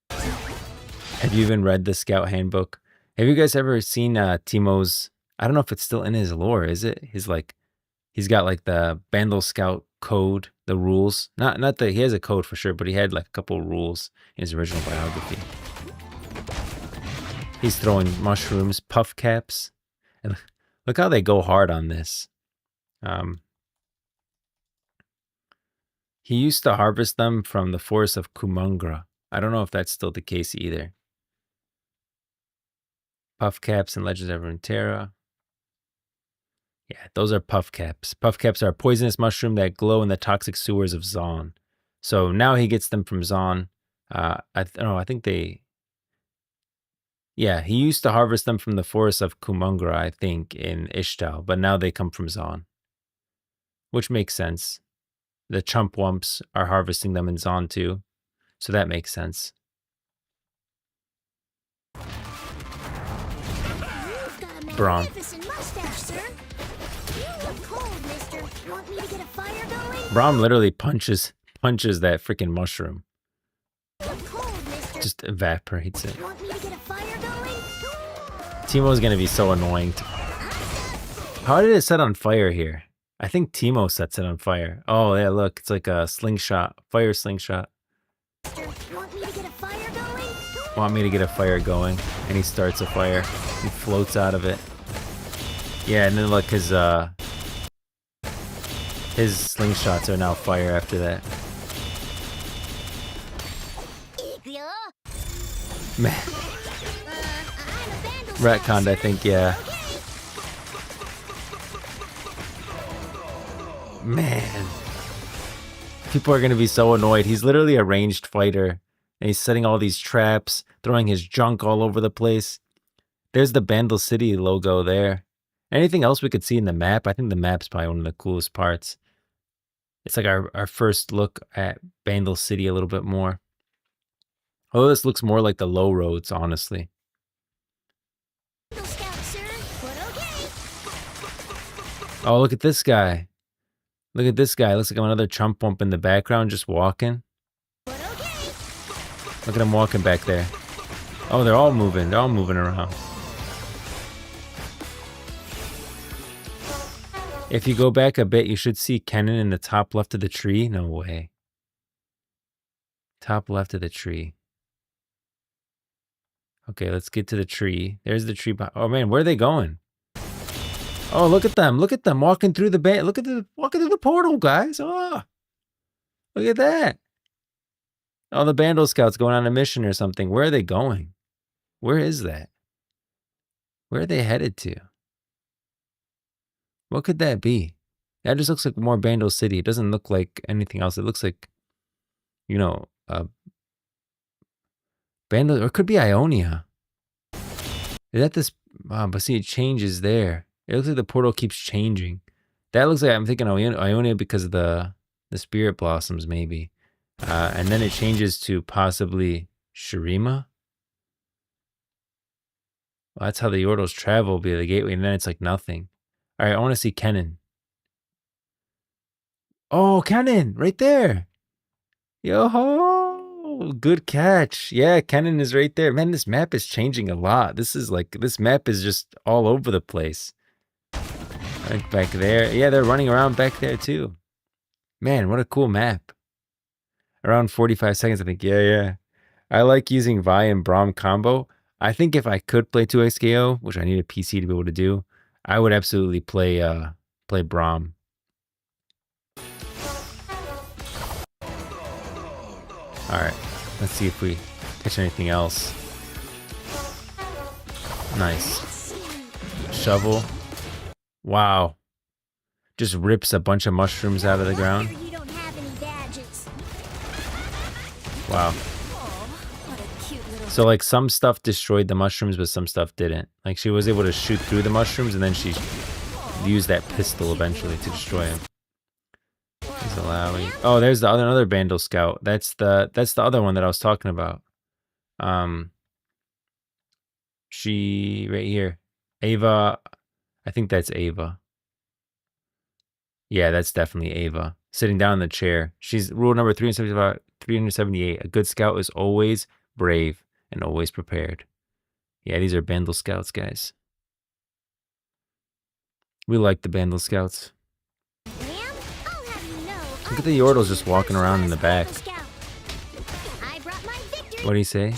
Have you even read the Scout Handbook? Have you guys ever seen Teemo's... I don't know if it's still in his lore, is it? He's got like the Bandle Scout code, the rules. Not that he has a code for sure, but he had like a couple rules in his original biography. He's throwing mushrooms, puff caps. And look how they go hard on this. He used to harvest them from the forest of Kumungra. I don't know if that's still the case either. Puff caps and Legends of Runeterra. Yeah, those are puff caps. Puff caps are a poisonous mushroom that glow in the toxic sewers of Zon. So now he gets them from Zon. I think they... Yeah, he used to harvest them from the forest of Kumungra, I think, in Ishtal. But now they come from Zon. Which makes sense. The Chumpwumps are harvesting them in Zon too. So that makes sense. Braum. Braum literally punches that freaking mushroom. Just evaporates it. Teemo's gonna be so annoying. How did it set on fire here? I think Teemo sets it on fire. Oh yeah, look, it's like a slingshot, fire slingshot. Want me to get a fire going? And he starts a fire. He floats out of it. Yeah, and then look, his slingshots are now fire after that. Man. Retconned, I think, yeah. Man. People are going to be so annoyed. He's literally a ranged fighter. And he's setting all these traps, throwing his junk all over the place. There's the Bandle City logo there. Anything else we could see in the map? I think the map's probably one of the coolest parts. It's like our first look at Bandle City a little bit more. Oh, this looks more like the low roads, honestly. Oh, look at this guy. Look at this guy. Looks like another Chumpwump in the background just walking. Look at him walking back there. Oh, they're all moving. They're all moving around. If you go back a bit, you should see Kennen in the top left of the tree. No way. Top left of the tree. Okay, let's get to the tree. There's the tree. Oh man, where are they going? Oh, look at them. Look at them walking through the walking through the portal, guys. Oh, look at that. Oh, the Bandle Scouts going on a mission or something. Where are they going? Where is that? Where are they headed to? What could that be? That just looks like more Bandle City. It doesn't look like anything else. It looks like, you know, Bandle, or it could be Ionia. Is that this? But see, it changes there. It looks like the portal keeps changing. That looks like I'm thinking Ionia because of the Spirit Blossoms, maybe. And then it changes to possibly Shurima. Well, that's how the Yordles travel via the gateway, and then it's like nothing. All right, I want to see Kennen. Oh, Kennen, right there. Yo-ho! Good catch. Yeah, Kennen is right there. Man, this map is changing a lot. This map is just all over the place. Right back there. Yeah, they're running around back there too. Man, what a cool map. Around 45 seconds, I think. Yeah. I like using Vi and Braum combo. I think if I could play 2xKO, which I need a PC to be able to do, I would absolutely play Braum. Alright, let's see if we catch anything else. Nice. Shovel. Wow. Just rips a bunch of mushrooms out of the ground. Wow. So like some stuff destroyed the mushrooms, but some stuff didn't. Like she was able to shoot through the mushrooms, and then she used that pistol eventually to destroy him. He's allowing. Oh, there's another Bandle Scout. That's the other one that I was talking about. She right here, Ava. I think that's Ava. Yeah, that's definitely Ava. Sitting down in the chair. She's rule number 378. A good scout is always brave and always prepared. Yeah, these are Bandle Scouts, guys. We like the Bandle Scouts. Look at the Yordles just walking around in the back. What do you say?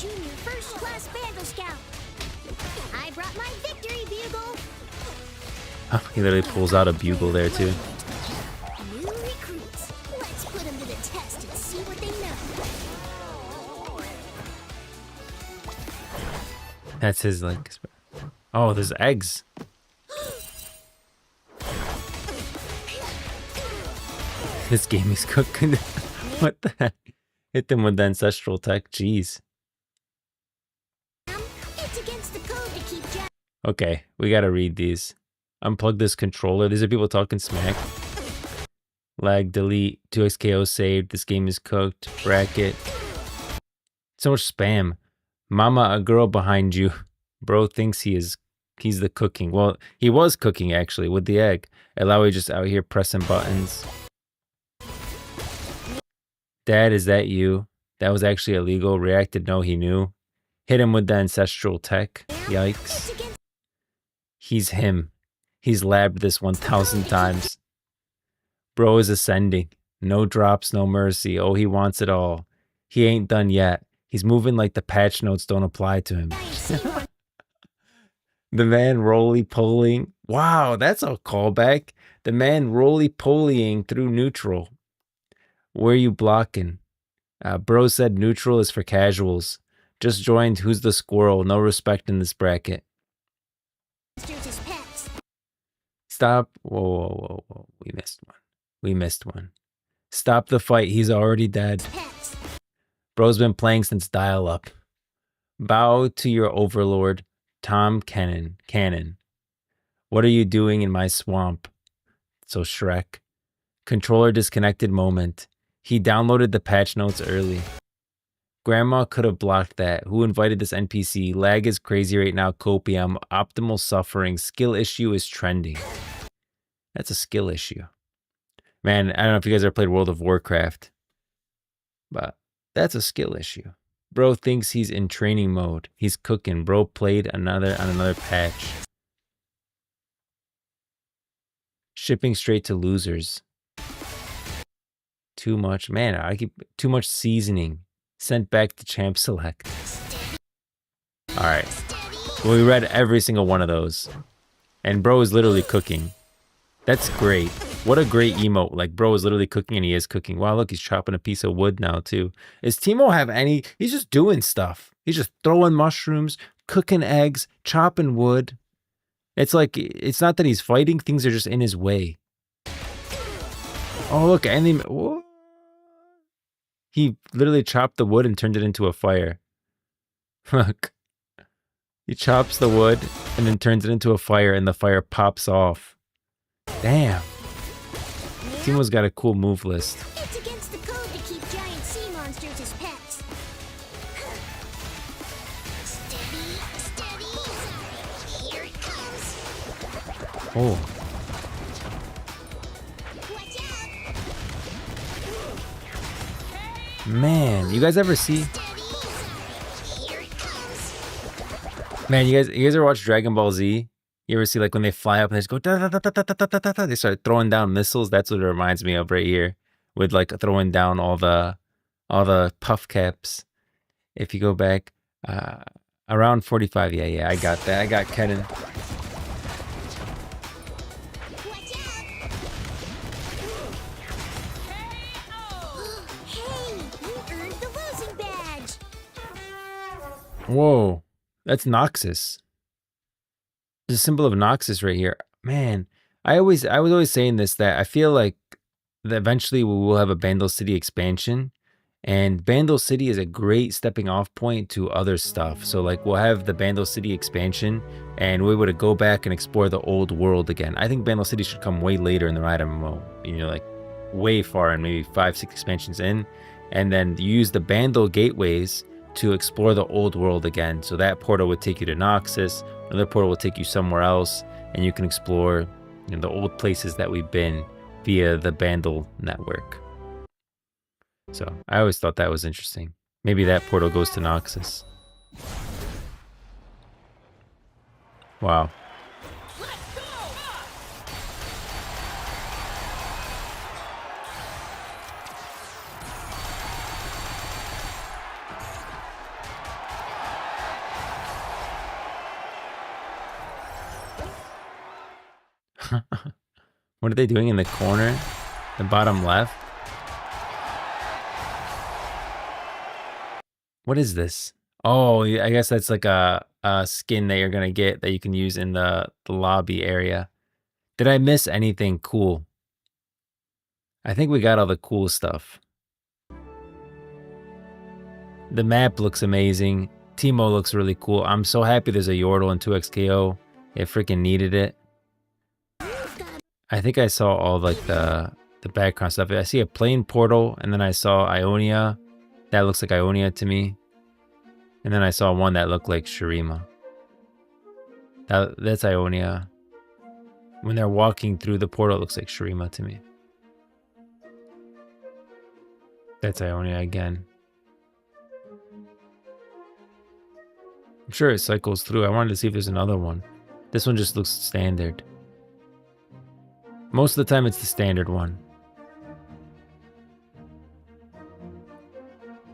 He literally pulls out a bugle there too. New recruits. Let's put them to the test and see what they know. That's his like. Oh, there's eggs. This game is cooking. What the heck? Hit them with the ancestral tech. Jeez. It's against the code to keep Jack. Okay, we gotta read these. Unplug this controller. These are people talking smack. Lag, delete, 2x KO saved. This game is cooked. Bracket. So much spam. Mama, a girl behind you. Bro thinks he's the cooking. Well, he was cooking actually with the egg. Alawi just out here pressing buttons. Dad, is that you? That was actually illegal. Reacted, no, he knew. Hit him with the ancestral tech. Yikes. He's him. He's labbed this 1,000 times. Bro is ascending. No drops, no mercy. Oh, he wants it all. He ain't done yet. He's moving like the patch notes don't apply to him. The man roly-polying. Wow, that's a callback. The man roly-polying through neutral. Where you blocking? Bro said neutral is for casuals. Just joined Who's the Squirrel. No respect in this bracket. Stop. Whoa, whoa, whoa, whoa. We missed one. We missed one. Stop the fight. He's already dead. Bro's been playing since dial-up. Bow to your overlord, Tom Cannon. What are you doing in my swamp? So Shrek. Controller disconnected moment. He downloaded the patch notes early. Grandma could have blocked that. Who invited this NPC? Lag is crazy right now. Copium. Optimal suffering. Skill issue is trending. That's a skill issue. Man, I don't know if you guys ever played World of Warcraft, but that's a skill issue. Bro thinks he's in training mode. He's cooking. Bro played on another patch. Shipping straight to losers. Too much. Man, I keep too much seasoning. Sent back to champ select. All right. Well, we read every single one of those. And bro is literally cooking. That's great. What a great emote. Like, bro is literally cooking and he is cooking. Wow, look, he's chopping a piece of wood now, too. Does Teemo have any? He's just doing stuff. He's just throwing mushrooms, cooking eggs, chopping wood. It's like, it's not that he's fighting. Things are just in his way. Oh, look, and he literally chopped the wood and turned it into a fire. Look. He chops the wood and then turns it into a fire and the fire pops off. Damn. Teemo's got a cool move list. It's against the code to keep giant sea monsters as pets. Steady. Here it comes. Oh. Watch out. Man, you guys ever see? Here it comes. Man, you guys ever watch Dragon Ball Z? You ever see like when they fly up and they just go da da da da da da da da da? They start throwing down missiles. That's what it reminds me of right here, with like throwing down all the puff caps. If you go back around 45, yeah, I got that. I got Kennen. Watch out. Hey, you earned the losing badge. Whoa, that's Noxus. There's a symbol of Noxus right here. Man, I was always saying this, that I feel like that eventually we will have a Bandle City expansion, and Bandle City is a great stepping off point to other stuff. So like we'll have the Bandle City expansion and we would go back and explore the old world again. I think Bandle City should come way later in the Riot MMO, you know, like way far in, maybe 5-6 expansions in, and then use the Bandle gateways to explore the old world again. So that portal would take you to Noxus, another portal will take you somewhere else, and you can explore, you know, the old places that we've been via the Bandle network. So I always thought that was interesting. Maybe that portal goes to Noxus. Wow. What are they doing in the corner? The bottom left? What is this? Oh, I guess that's like a skin that you're going to get that you can use in the lobby area. Did I miss anything cool? I think we got all the cool stuff. The map looks amazing. Teemo looks really cool. I'm so happy there's a Yordle in 2XKO. It freaking needed it. I think I saw all like the background stuff. I see a plane portal, and then I saw Ionia. That looks like Ionia to me. And then I saw one that looked like Shurima. That's Ionia. When they're walking through the portal, it looks like Shurima to me. That's Ionia again. I'm sure it cycles through. I wanted to see if there's another one. This one just looks standard. Most of the time it's the standard one.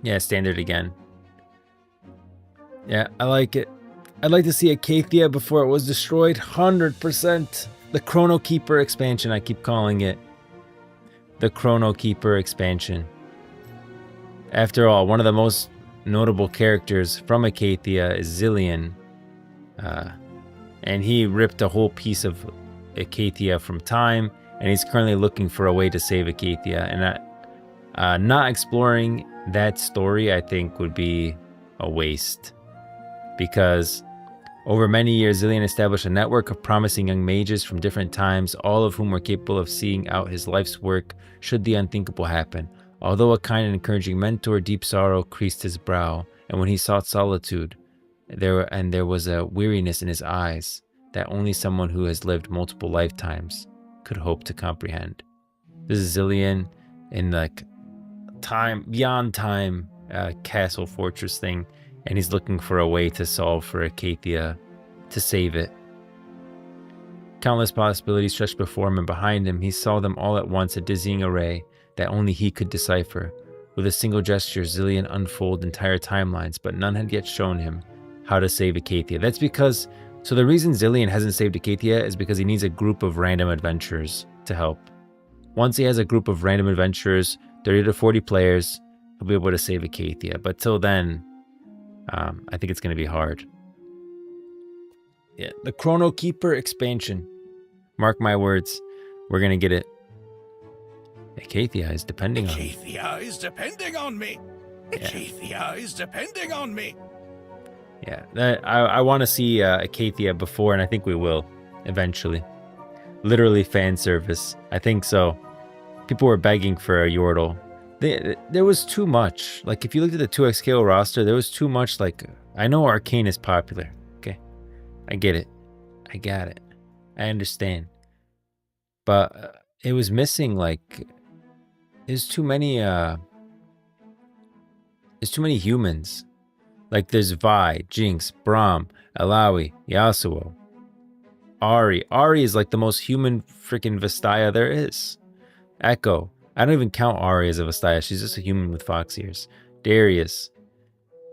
Yeah, standard again. Yeah, I like it. I'd like to see a Kathia before it was destroyed. 100%. The Chrono Keeper expansion, I keep calling it. The Chrono Keeper expansion. After all, one of the most notable characters from Acathia is Zillion. And he ripped a whole piece of Acathia from time, and he's currently looking for a way to save Acathia. And not exploring that story, I think, would be a waste. Because over many years, Zillion established a network of promising young mages from different times, all of whom were capable of seeing out his life's work should the unthinkable happen. Although a kind and encouraging mentor, deep sorrow creased his brow, and when he sought solitude, there was a weariness in his eyes that only someone who has lived multiple lifetimes could hope to comprehend. This is Zillion in like time, beyond time, castle fortress thing, and he's looking for a way to solve for Acathia, to save it. Countless possibilities stretched before him, and behind him he saw them all at once, a dizzying array that only he could decipher. With a single gesture, Zillion unfolded entire timelines, but none had yet shown him how to save Acathia. That's because, so the reason Zillion hasn't saved Acathia is because he needs a group of random adventurers to help. Once he has a group of random adventurers, 30 to 40 players, he'll be able to save Acathia. But till then, I think it's going to be hard. Yeah, the Chrono Keeper expansion. Mark my words, we're going to get it. Acathia is depending on me. Acathia is depending on me. Acathia is depending on me. Yeah, I want to see Acathia before, and I think we will eventually. Literally fan service. I think so. People were begging for a Yordle. There was too much. Like, if you looked at the 2XKO roster, there was too much. Like, I know Arcane is popular. Okay, I get it. I got it. I understand. But it was missing, like, there's too many humans. Like, there's Vi, Jinx, Braum, Alawi, Yasuo, Ari. Ari is like the most human freaking Vastaya there is. Echo. I don't even count Ari as a Vastaya. She's just a human with fox ears. Darius.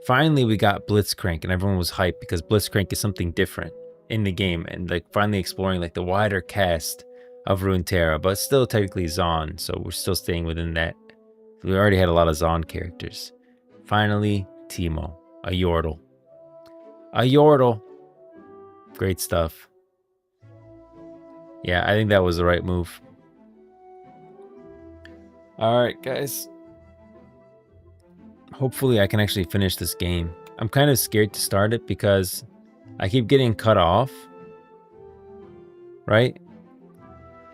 Finally, we got Blitzcrank, and everyone was hyped because Blitzcrank is something different in the game, and like finally exploring like the wider cast of Runeterra, but still technically Zaun, so we're still staying within that. We already had a lot of Zaun characters. Finally, Teemo. A Yordle. A Yordle. Great stuff. Yeah, I think that was the right move. Alright, guys. Hopefully I can actually finish this game. I'm kind of scared to start it because I keep getting cut off. Right?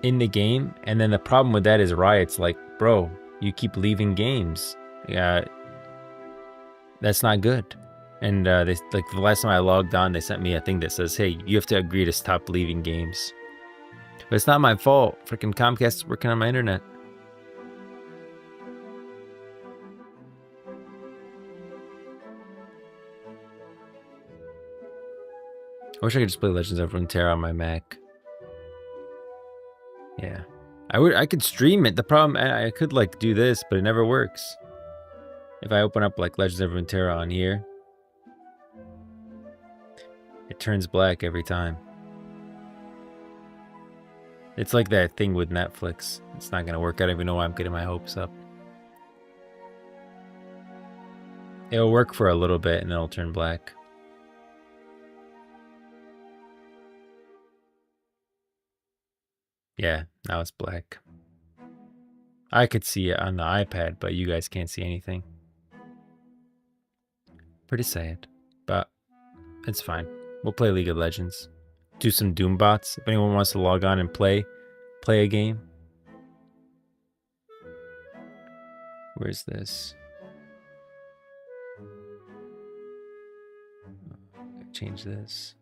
In the game. And then the problem with that is Riot's like, bro, you keep leaving games. That's not good. And they, like, the last time I logged on, they sent me a thing that says, hey, you have to agree to stop leaving games. But it's not my fault. Freaking Comcast is working on my internet. I wish I could just play Legends of Runeterra on my Mac. Yeah. I could stream it. The problem, I could like do this, but it never works. If I open up like Legends of Runeterra on here, it turns black every time. It's like that thing with Netflix. It's not gonna work. I don't even know why I'm getting my hopes up. It'll work for a little bit and it'll turn black. Yeah, now it's black. I could see it on the iPad, but you guys can't see anything. Pretty sad, but it's fine. We'll play League of Legends. Do some Doom bots. If anyone wants to log on and play a game. Where's this? Change this.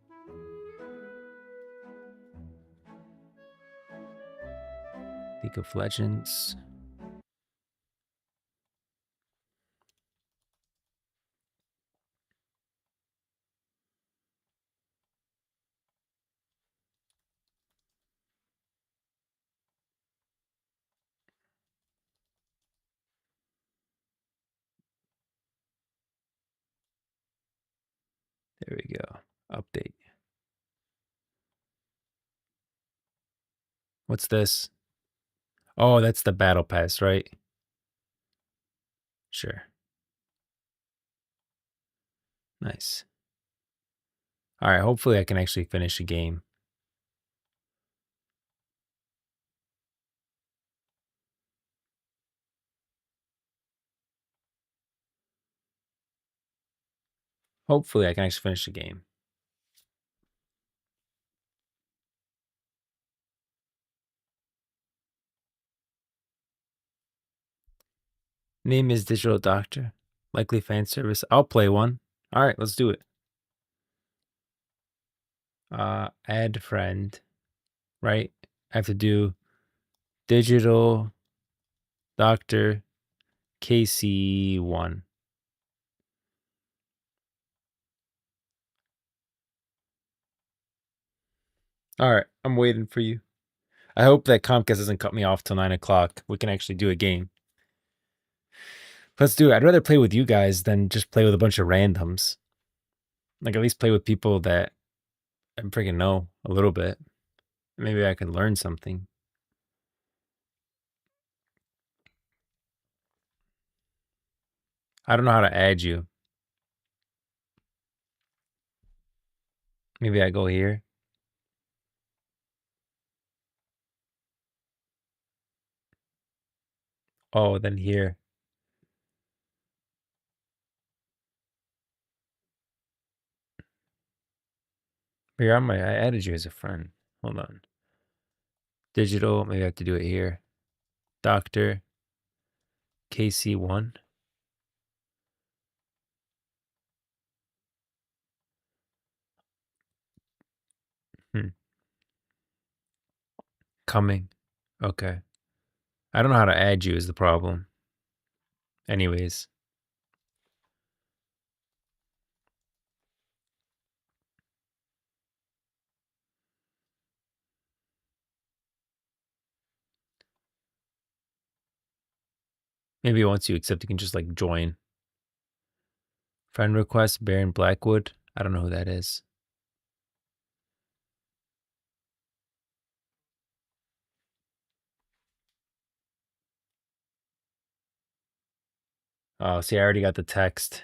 League of Legends. There we go. Update. What's this? Oh, that's the battle pass, right? Sure. Nice. All right, hopefully I can actually finish a game. Hopefully I can actually finish the game. Name is Digital Doctor. Likely fan service. I'll play one. All right, let's do it. Add friend. Right? I have to do Digital Doctor KC1. All right, I'm waiting for you. I hope that Comcast doesn't cut me off till 9 o'clock. We can actually do a game. Let's do it. I'd rather play with you guys than just play with a bunch of randoms. Like, at least play with people that I freaking know a little bit. Maybe I can learn something. I don't know how to add you. Maybe I go here. Oh, then here. Here, I added you as a friend. Hold on. Digital, maybe I have to do it here. Doctor KC1. Coming. Okay. I don't know how to add you is the problem. Anyways. Maybe once you accept, you can just like join. Friend request, Baron Blackwood. I don't know who that is. Oh, see, I already got the text.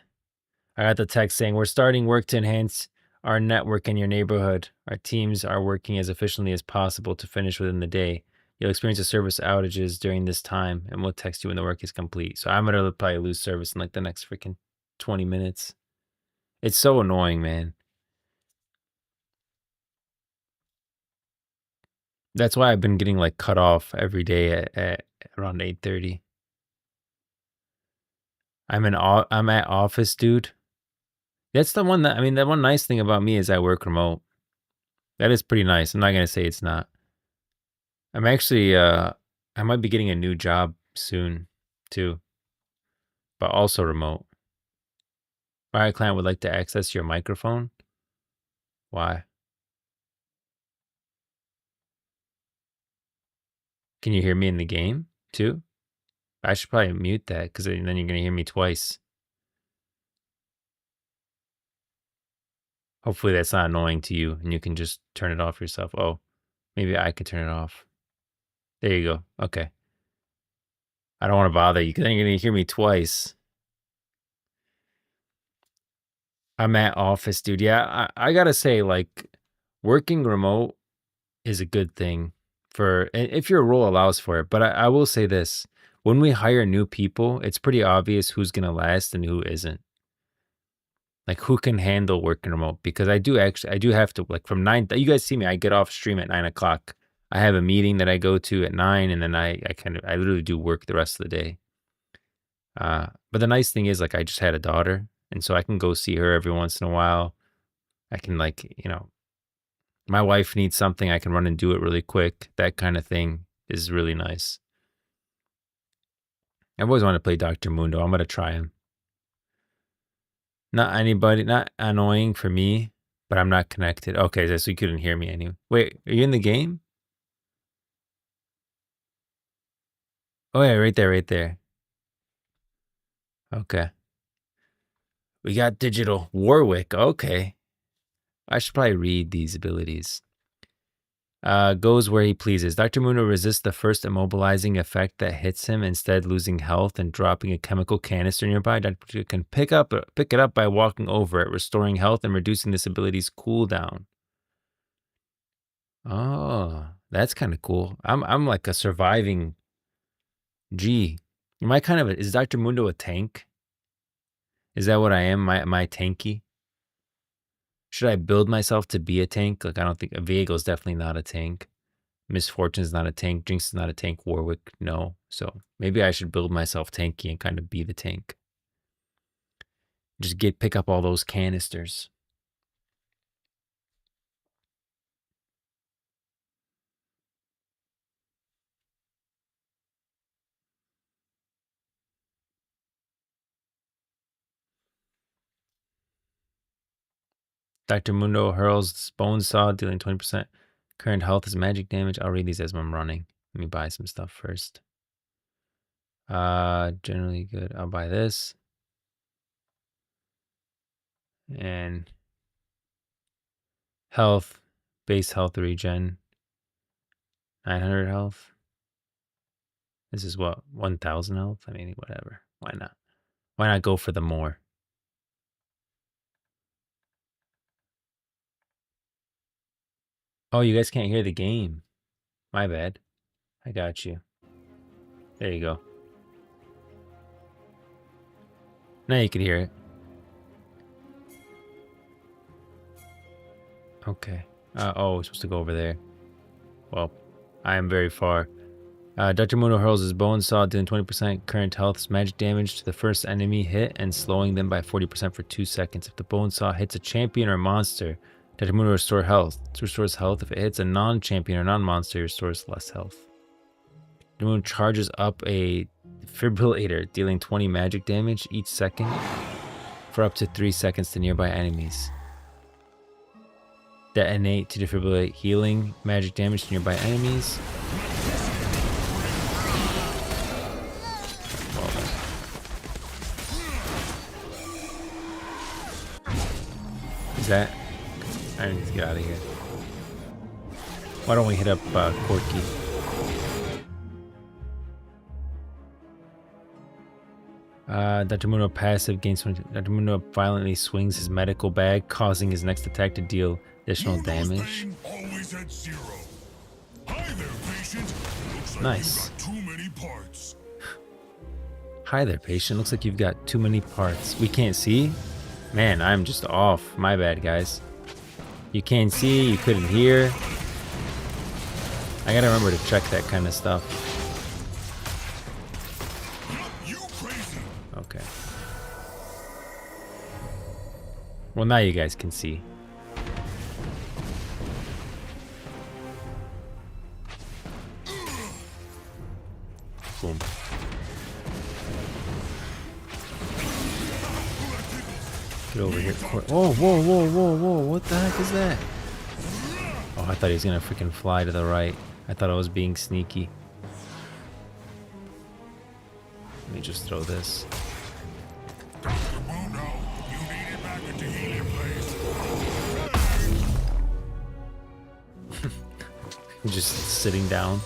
I got the text saying, we're starting work to enhance our network in your neighborhood. Our teams are working as efficiently as possible to finish within the day. You'll experience a service outages during this time, and we'll text you when the work is complete. So I'm going to probably lose service in like the next freaking 20 minutes. It's so annoying, man. That's why I've been getting like cut off every day at around 8:30. I'm at office, dude. That's the one that, I mean, the one nice thing about me is I work remote. That is pretty nice. I'm not going to say it's not. I'm actually, I might be getting a new job soon too, but also remote. Riot client would like to access your microphone. Why? Can you hear me in the game too? I should probably mute that because then you're going to hear me twice. Hopefully that's not annoying to you and you can just turn it off yourself. Oh, maybe I could turn it off. There you go. Okay. I don't want to bother you because then you're going to hear me twice. I'm at office, dude. Yeah, I got to say, like, working remote is a good thing for if your role allows for it. But I will say this. When we hire new people, it's pretty obvious who's going to last and who isn't. Like, who can handle working remote? Because I do have to, like, from 9, you guys see me, I get off stream at 9 o'clock. I have a meeting that I go to at 9, and then I literally do work the rest of the day. But the nice thing is, like, I just had a daughter, and so I can go see her every once in a while. I can, like, my wife needs something, I can run and do it really quick. That kind of thing is really nice. I've always wanted to play Dr. Mundo. I'm going to try him. Not annoying for me, but I'm not connected. Okay, so you couldn't hear me anyway. Wait, are you in the game? Oh yeah, right there. Okay. We got digital Warwick. Okay. I should probably read these abilities. Goes where he pleases. Dr. Mundo resists the first immobilizing effect that hits him, instead losing health and dropping a chemical canister nearby. Dr. Mundo can pick it up by walking over it, restoring health and reducing this ability's cooldown. Oh, that's kind of cool. I'm like a surviving G. Am I kind of is Dr. Mundo a tank? Is that what I am? Am I tanky? Should I build myself to be a tank? Like, I don't think Viego's definitely not a tank. Misfortune's not a tank. Jinx is not a tank. Warwick, no. So maybe I should build myself tanky and kind of be the tank. Just pick up all those canisters. Dr. Mundo hurls Bone Saw, dealing 20% current health as magic damage. I'll read these as I'm running. Let me buy some stuff first. Generally good. I'll buy this. And health, base health regen. 900 health. This is what, 1,000 health? I mean, whatever. Why not? Why not go for the more? Oh, you guys can't hear the game. My bad. I got you. There you go. Now you can hear it. Okay. Oh, we're supposed to go over there. Well, I am very far. Dr. Mundo hurls his Bone Saw, dealing 20% current health magic damage to the first enemy hit and slowing them by 40% for 2 seconds. If the Bone Saw hits a champion or monster, Dr. Mundo restores health. It restores health. If it hits a non-champion or non-monster, it restores less health. Dr. Mundo charges up a defibrillator, dealing 20 magic damage each second for up to 3 seconds to nearby enemies. Detonate to defibrillate healing magic damage to nearby enemies. Is that? I need to get out of here. Why don't we hit up Corky? Dr. Mundo passive gains 20. Dr. Mundo violently swings his medical bag, causing his next attack to deal additional damage. Always at 0. Hi there, patient. Looks like Nice. you've got too many parts. Hi there, patient. Looks like you've got too many parts. We can't see? Man, I'm just off. My bad, guys. You can't see, you couldn't hear. I gotta remember to check that kind of stuff. You crazy. Okay. Well, now you guys can see. Boom. Get over here. Oh, whoa. What the heck is that? Oh, I thought he was gonna freaking fly to the right. I thought I was being sneaky. Let me just throw this. Dr. Mundo, you need it back into healing place. Just sitting down.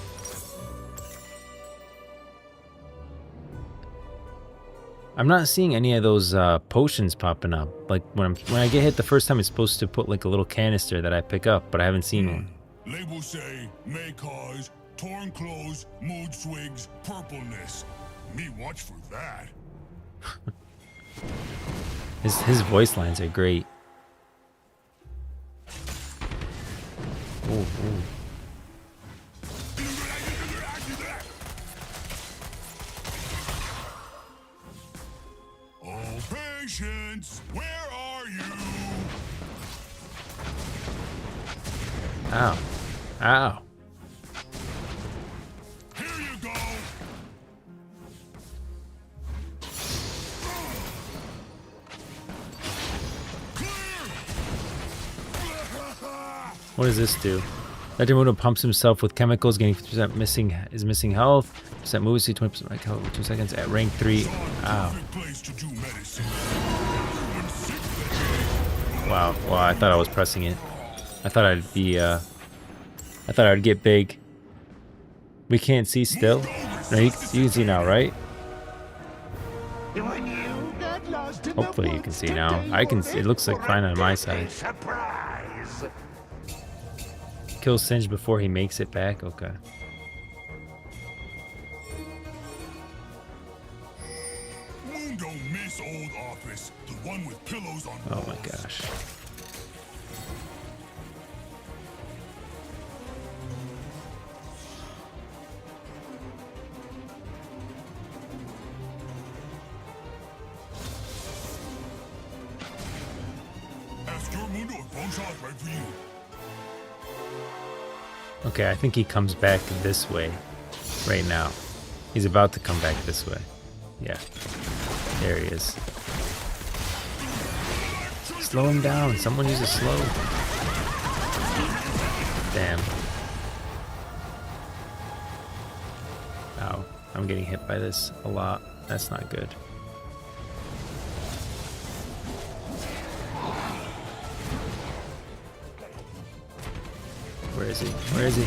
I'm not seeing any of those potions popping up. Like when I get hit the first time, it's supposed to put like a little canister that I pick up, but I haven't seen one. Labels say may cause torn clothes, mood swings, purpleness. Me watch for that. His voice lines are great. Ooh, ooh. Oh, patience, where are you? Ow. Ow. Here you go. What does this do? Legend Mundo pumps himself with chemicals, getting 50% missing health. Percent moves, see 20% like health for 2 seconds at rank 3. Ow. Wow. Well, I thought I was pressing it. I thought I'd be, I thought I'd get big. We can't see still? No, you can see now, right? Hopefully you can see now. I can see, it looks like fine on my side. Kill Singe before he makes it back? Okay. Mundo miss old office, the one with pillows on Oh walls. my gosh. Ask your Mundo if bone shot's right for you. Okay, I think he comes back this way right now. He's about to come back this way. Yeah. There he is. Slow him down. Someone use a slow. Damn. Ow. I'm getting hit by this a lot. That's not good. Where is he? Where is he?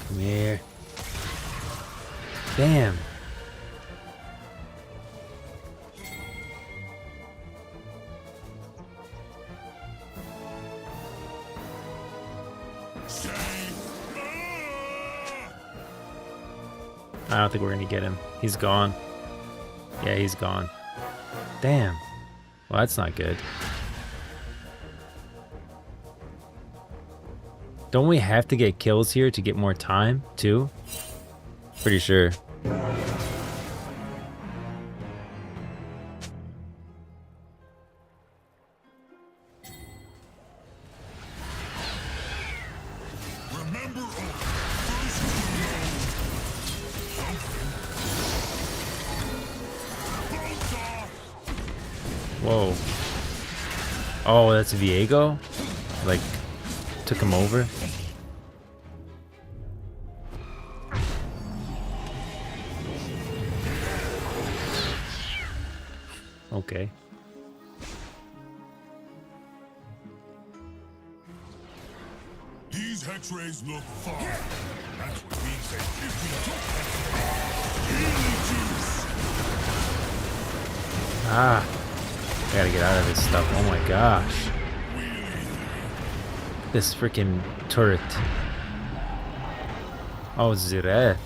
Come here. Damn. I don't think we're gonna get him. He's gone. Yeah, he's gone. Damn. Well, that's not good. Don't we have to get kills here to get more time, too? Pretty sure. Remember Whoa. Oh, that's Viego? Like, took him over? Okay. These hex rays look far. That's what we say if we took hex rays. Ah. I gotta get out of this stuff. Oh my gosh. This freaking turret. Oh, Zireth.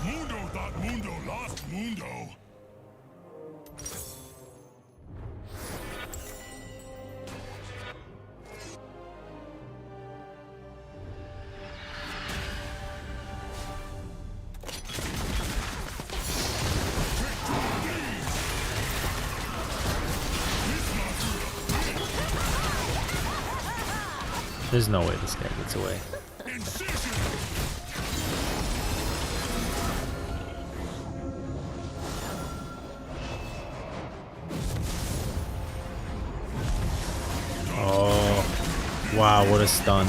Mundo thought Mundo lost Mundo. There's no way this guy gets away. Oh, wow, what a stun.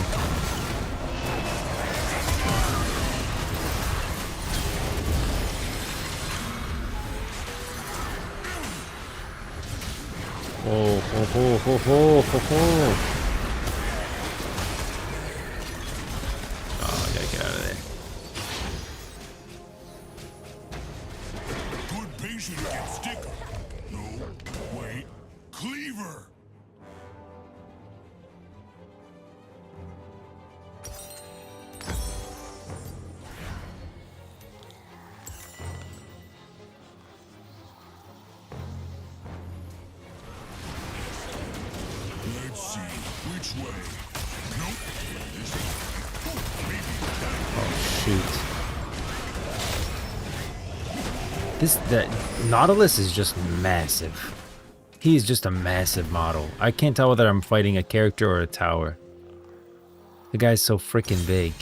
Oh, ho, ho, ho, ho, ho, ho. Oh, I gotta get out of there. shoot. That Nautilus is just massive. He's just a massive model. I can't tell whether I'm fighting a character or a tower. The guy's so freaking big.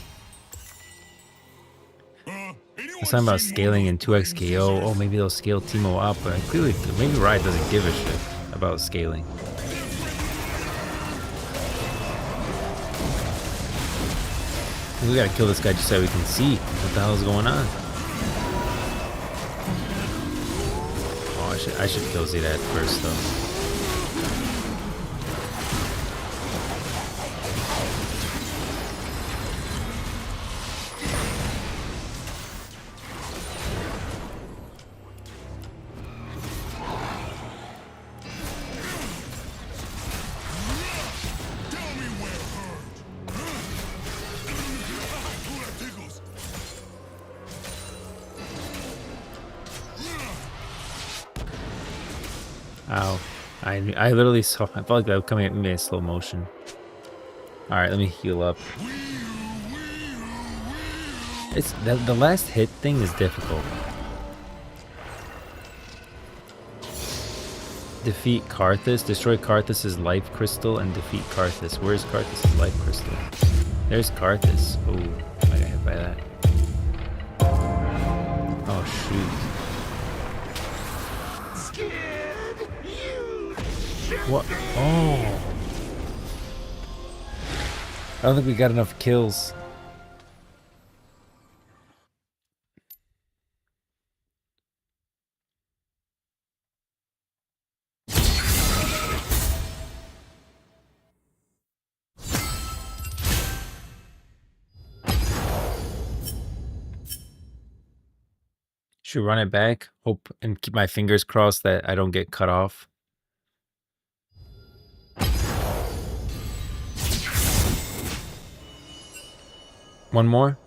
I was talking about scaling in 2x KO. Oh, maybe they'll scale Teemo up, but clearly, maybe Riot doesn't give a shit about scaling. We gotta kill this guy just so we can see what the hell is going on. Oh, I should kill Zeta first though. Ow. I literally saw, I felt like that was coming at me in slow motion. Alright, let me heal up. It's the last hit thing is difficult. Defeat Karthus, destroy Karthus' life crystal, and defeat Karthus. Where's Karthus' life crystal? There's Karthus. Oh, I got hit by that. Oh shoot. What? Oh. I don't think we got enough kills. Should run it back. Hope and keep my fingers crossed that I don't get cut off. One more.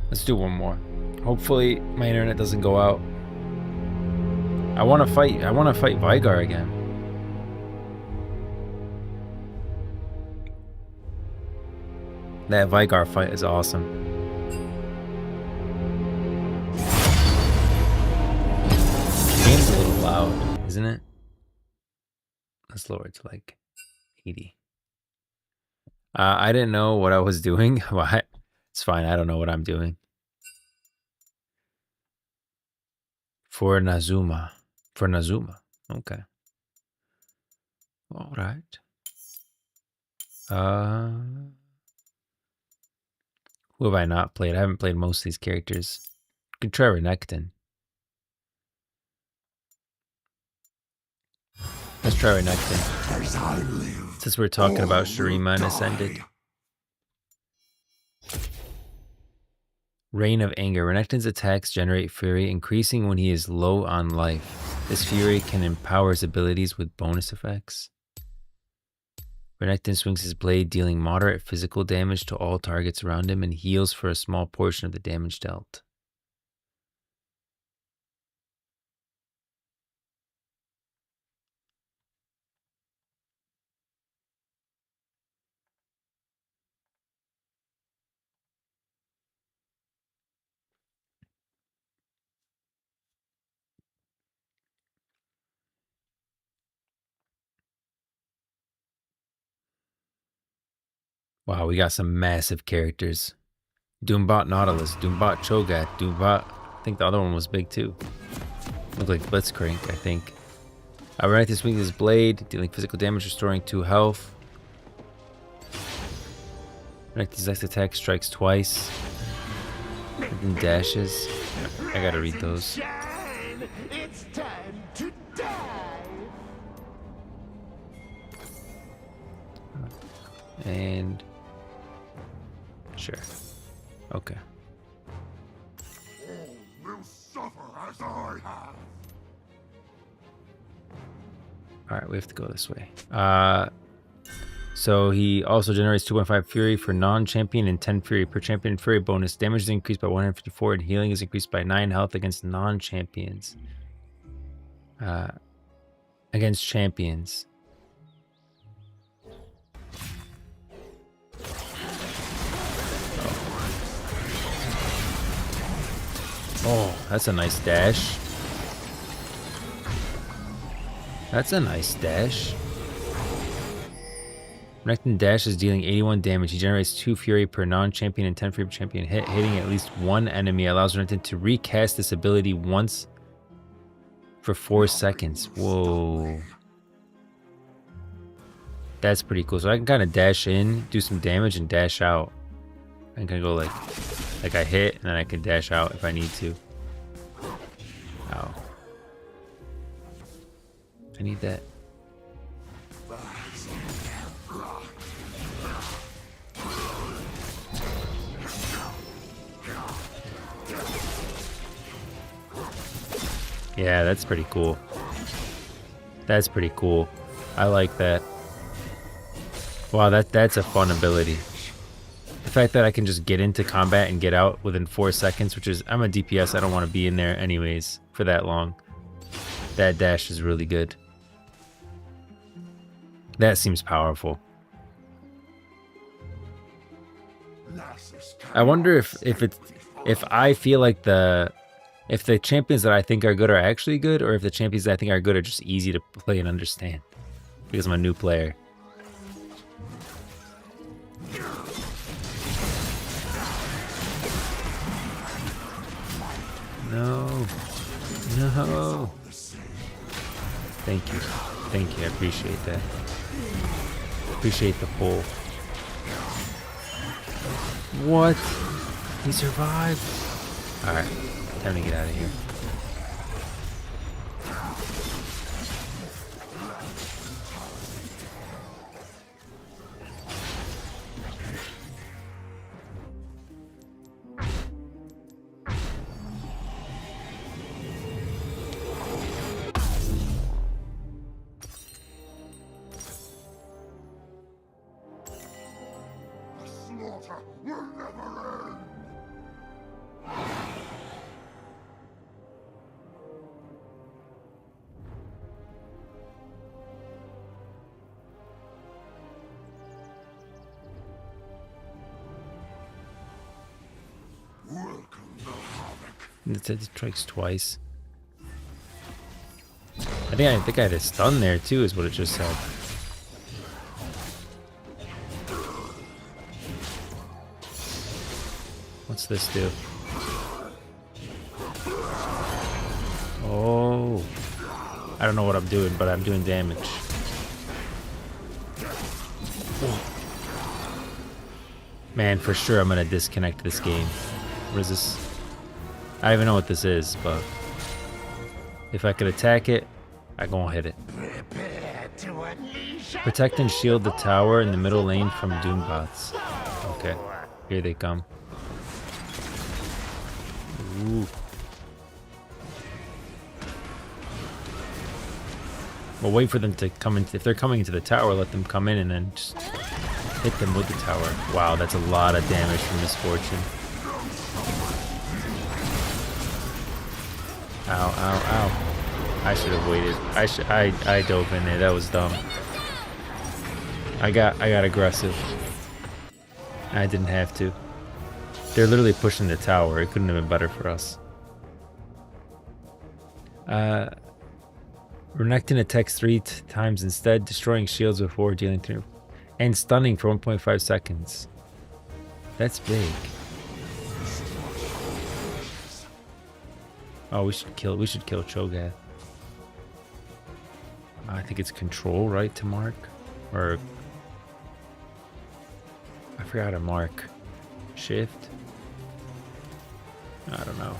Let's do one more. Hopefully my internet doesn't go out. I want to fight Vigar again. That Vigar fight is awesome. Game's a little loud, isn't it? Let's lower it to like 80. I didn't know what I was doing. Why? It's fine. I don't know what I'm doing. For Nazuma. Okay. All right. Who have I not played? I haven't played most of these characters. Could try Renekton. Let's try Renekton. Since we're talking about Shurima and Ascended. Reign of Anger. Renekton's attacks generate fury, increasing when he is low on life. This fury can empower his abilities with bonus effects. Renekton swings his blade, dealing moderate physical damage to all targets around him and heals for a small portion of the damage dealt. Wow, we got some massive characters. Doombot Nautilus, Doombot Cho'Gath, Doombot... I think the other one was big too. Looked like Blitzcrank, I think. Renekton swings his blade, dealing physical damage, restoring 2 health. Renekton's next attack strikes twice. And dashes. I gotta read those. It's time to die. And... sure. Okay. All will suffer as I have. Alright, we have to go this way. So he also generates 2.5 Fury for non-champion and 10 Fury per champion. Fury bonus. Damage is increased by 154 and healing is increased by 9 health against non-champions. Against champions. Oh, that's a nice dash. That's a nice dash. Renekton dash is dealing 81 damage. He generates 2 Fury per non-champion and 10 Fury per champion hit. Hitting at least one enemy allows Renekton to recast this ability once for 4 seconds. Whoa. That's pretty cool. So I can kind of dash in, do some damage, and dash out. I can go like I hit, and then I can dash out if I need to. Ow. I need that. Yeah, that's pretty cool. That's pretty cool. I like that. Wow, that's a fun ability. The fact that I can just get into combat and get out within 4 seconds, which is, I'm a DPS, I don't want to be in there anyways for that long. That dash is really good. That seems powerful. I wonder if I feel like if the champions that I think are good are actually good, or if the champions that I think are good are just easy to play and understand because I'm a new player. No. No. Thank you. Thank you. I appreciate that. Appreciate the pull. What? He survived? Alright. Time to get out of here. Slaughter will never end. Welcome the havoc. It said it strikes twice. I think I had a stun there too, is what it just said. What's this do? Oh. I don't know what I'm doing, but I'm doing damage. Man, for sure I'm gonna disconnect this game. What is this? I don't even know what this is, but if I could attack it, I gonna hit it. Protect and shield the tower in the middle lane from Doombots. Okay, here they come. Ooh. Well, wait for them to come in. If they're coming into the tower, let them come in and then just hit them with the tower. Wow, that's a lot of damage from Misfortune. Ow, ow, ow. I should have waited. I dove in there. That was dumb. I got aggressive. I didn't have to. They're literally pushing the tower. It couldn't have been better for us. Renekton attacks 3 times instead, destroying shields before dealing 3 and stunning for 1.5 seconds. That's big. Oh, we should kill Cho'Gath. I think it's control, right, to mark? Or I forgot how to mark. Shift? I don't know.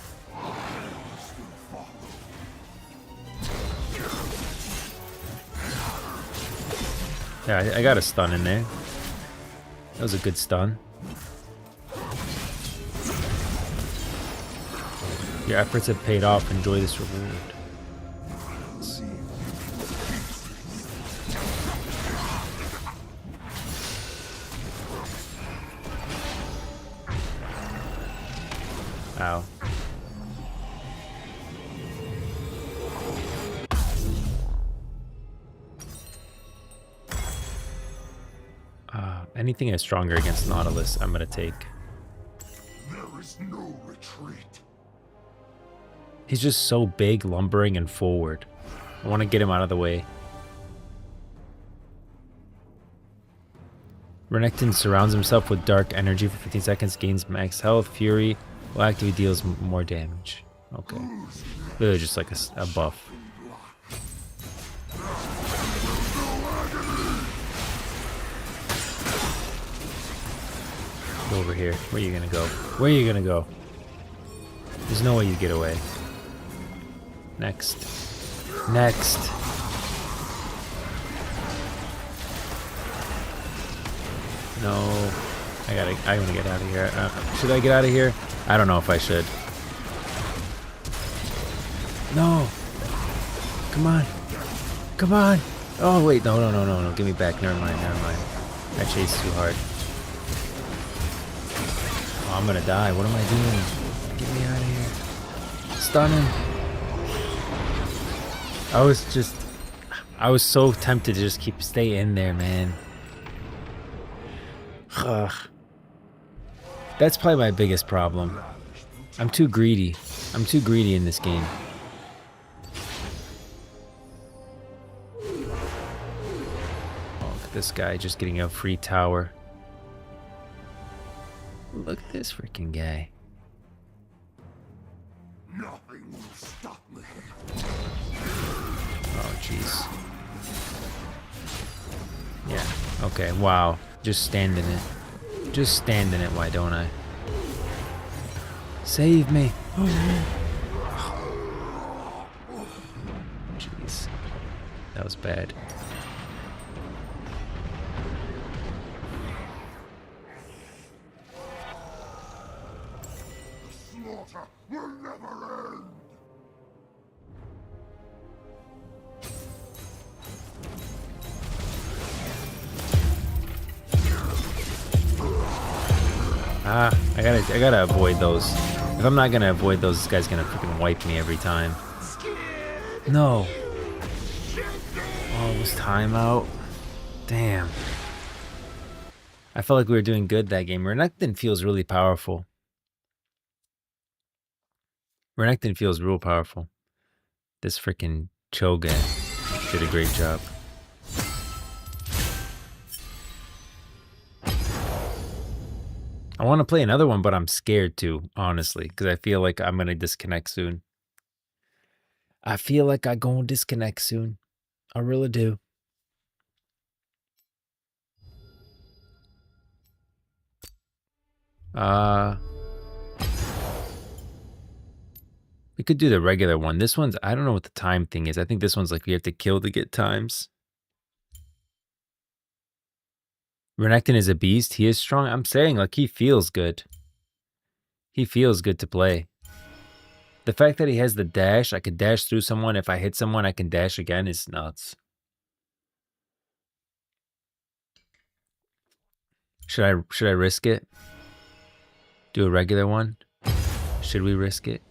Yeah, I got a stun in there. That was a good stun. Your efforts have paid off. Enjoy this reward. Ow. Anything is stronger against Nautilus, I'm gonna take. There is no retreat. He's just so big, lumbering, and forward. I want to get him out of the way. Renekton surrounds himself with dark energy for 15 seconds, gains max health. Fury will activate, deals more damage. Okay. Literally just like a buff. Go over here. Where are you gonna go? Where are you gonna go? There's no way you get away. Next. Next. No. I want to get out of here. Should I get out of here? I don't know if I should. No. Come on. Come on. Oh, wait. No. Give me back. Never mind. I chased too hard. Oh, I'm gonna die. What am I doing? Get me out of here. Stun him. I was so tempted to just stay in there, man. Ugh. That's probably my biggest problem. I'm too greedy. I'm too greedy in this game. Oh, look at this guy just getting a free tower. Look at this freaking guy. Nothing will stop me. Oh, jeez. Yeah, okay, wow. Just stand in it. Just stand in it, why don't I? Save me. Jeez. That was bad. Slaughter will never end. I gotta avoid those. If I'm not gonna avoid those, this guy's gonna freaking wipe me every time. No. Oh, it was timeout. Damn. I felt like we were doing good that game. Renekton feels really powerful. Renekton feels real powerful. This freaking Cho guy did a great job. I want to play another one, but I'm scared to, honestly, because I feel like I'm going to disconnect soon. I feel like I'm going to disconnect soon. I really do. We could do the regular one. This one's, I don't know what the time thing is. I think this one's like we have to kill to get times. Renekton is a beast. He is strong. I'm saying, like, he feels good. He feels good to play. The fact that he has the dash, I could dash through someone. If I hit someone, I can dash again, is nuts. Should I risk it? Do a regular one? Should we risk it?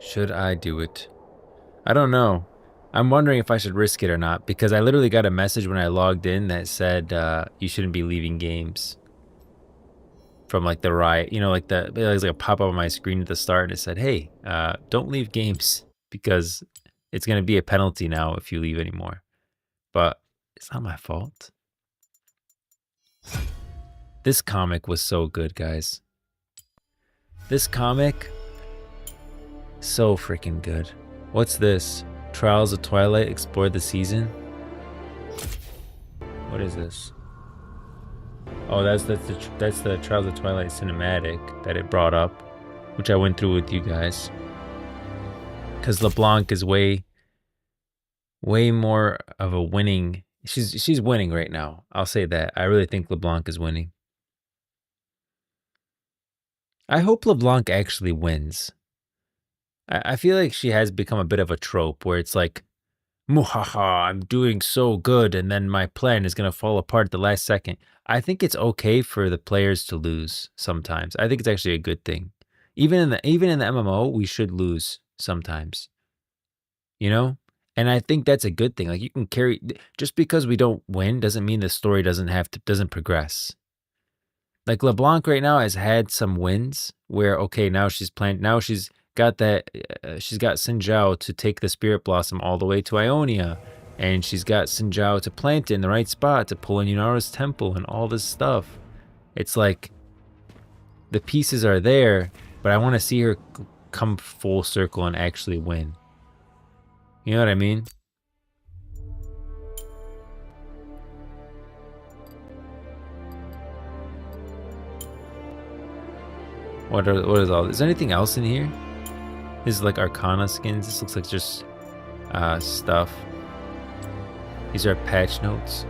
Should I do it? I don't know. I'm wondering if I should risk it or not, because I literally got a message when I logged in that said you shouldn't be leaving games. From like the Riot, you know, like it was like a pop-up on my screen at the start and it said, hey, don't leave games because it's going to be a penalty now if you leave anymore. But it's not my fault. This comic was so good, guys. This comic, so freaking good. What's this? Trials of Twilight, explore the season. What is this? Oh, that's the Trials of Twilight cinematic that it brought up, which I went through with you guys. Because LeBlanc is way more of a winning. She's winning right now. I'll say that. I really think LeBlanc is winning. I hope LeBlanc actually wins. I feel like she has become a bit of a trope where it's like Muhaha, I'm doing so good, and then my plan is gonna fall apart at the last second. I think it's okay for the players to lose sometimes. I think it's actually a good thing. Even in the MMO, we should lose sometimes. You know? And I think that's a good thing. Like you can carry just because we don't win doesn't mean the story doesn't progress. Like LeBlanc right now has had some wins where okay, now she's got that she's got Sinjao to take the Spirit Blossom all the way to Ionia, and she's got Sinjao to plant it in the right spot to pull in Yunara's temple and all this stuff. It's like the pieces are there, but I want to see her come full circle and actually win. You know what I mean? What is all this? Is there anything else in here? This is like Arcana skins. This looks like just stuff. These are patch notes.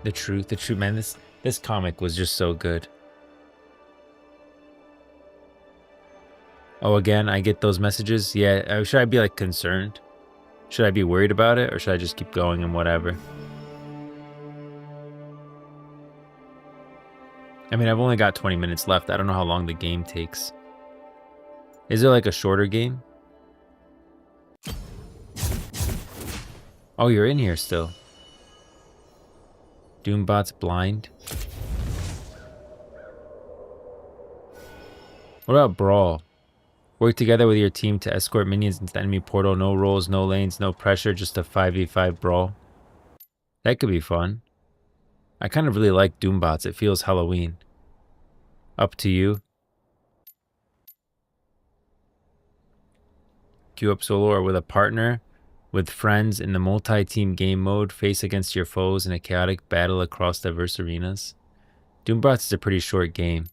The truth, man. This comic was just so good. Oh, again, I get those messages. Yeah, should I be like concerned? Should I be worried about it, or should I just keep going and whatever? I mean, I've only got 20 minutes left. I don't know how long the game takes. Is there like a shorter game? Oh, you're in here still. Doombot's blind. What about Brawl? Work together with your team to escort minions into the enemy portal. No rolls, no lanes, no pressure. Just a 5v5 brawl. That could be fun. I kind of really like Doombots. It feels Halloween. Up to you. Queue up solo or with a partner. With friends in the multi-team game mode. Face against your foes in a chaotic battle across diverse arenas. Doombots is a pretty short game.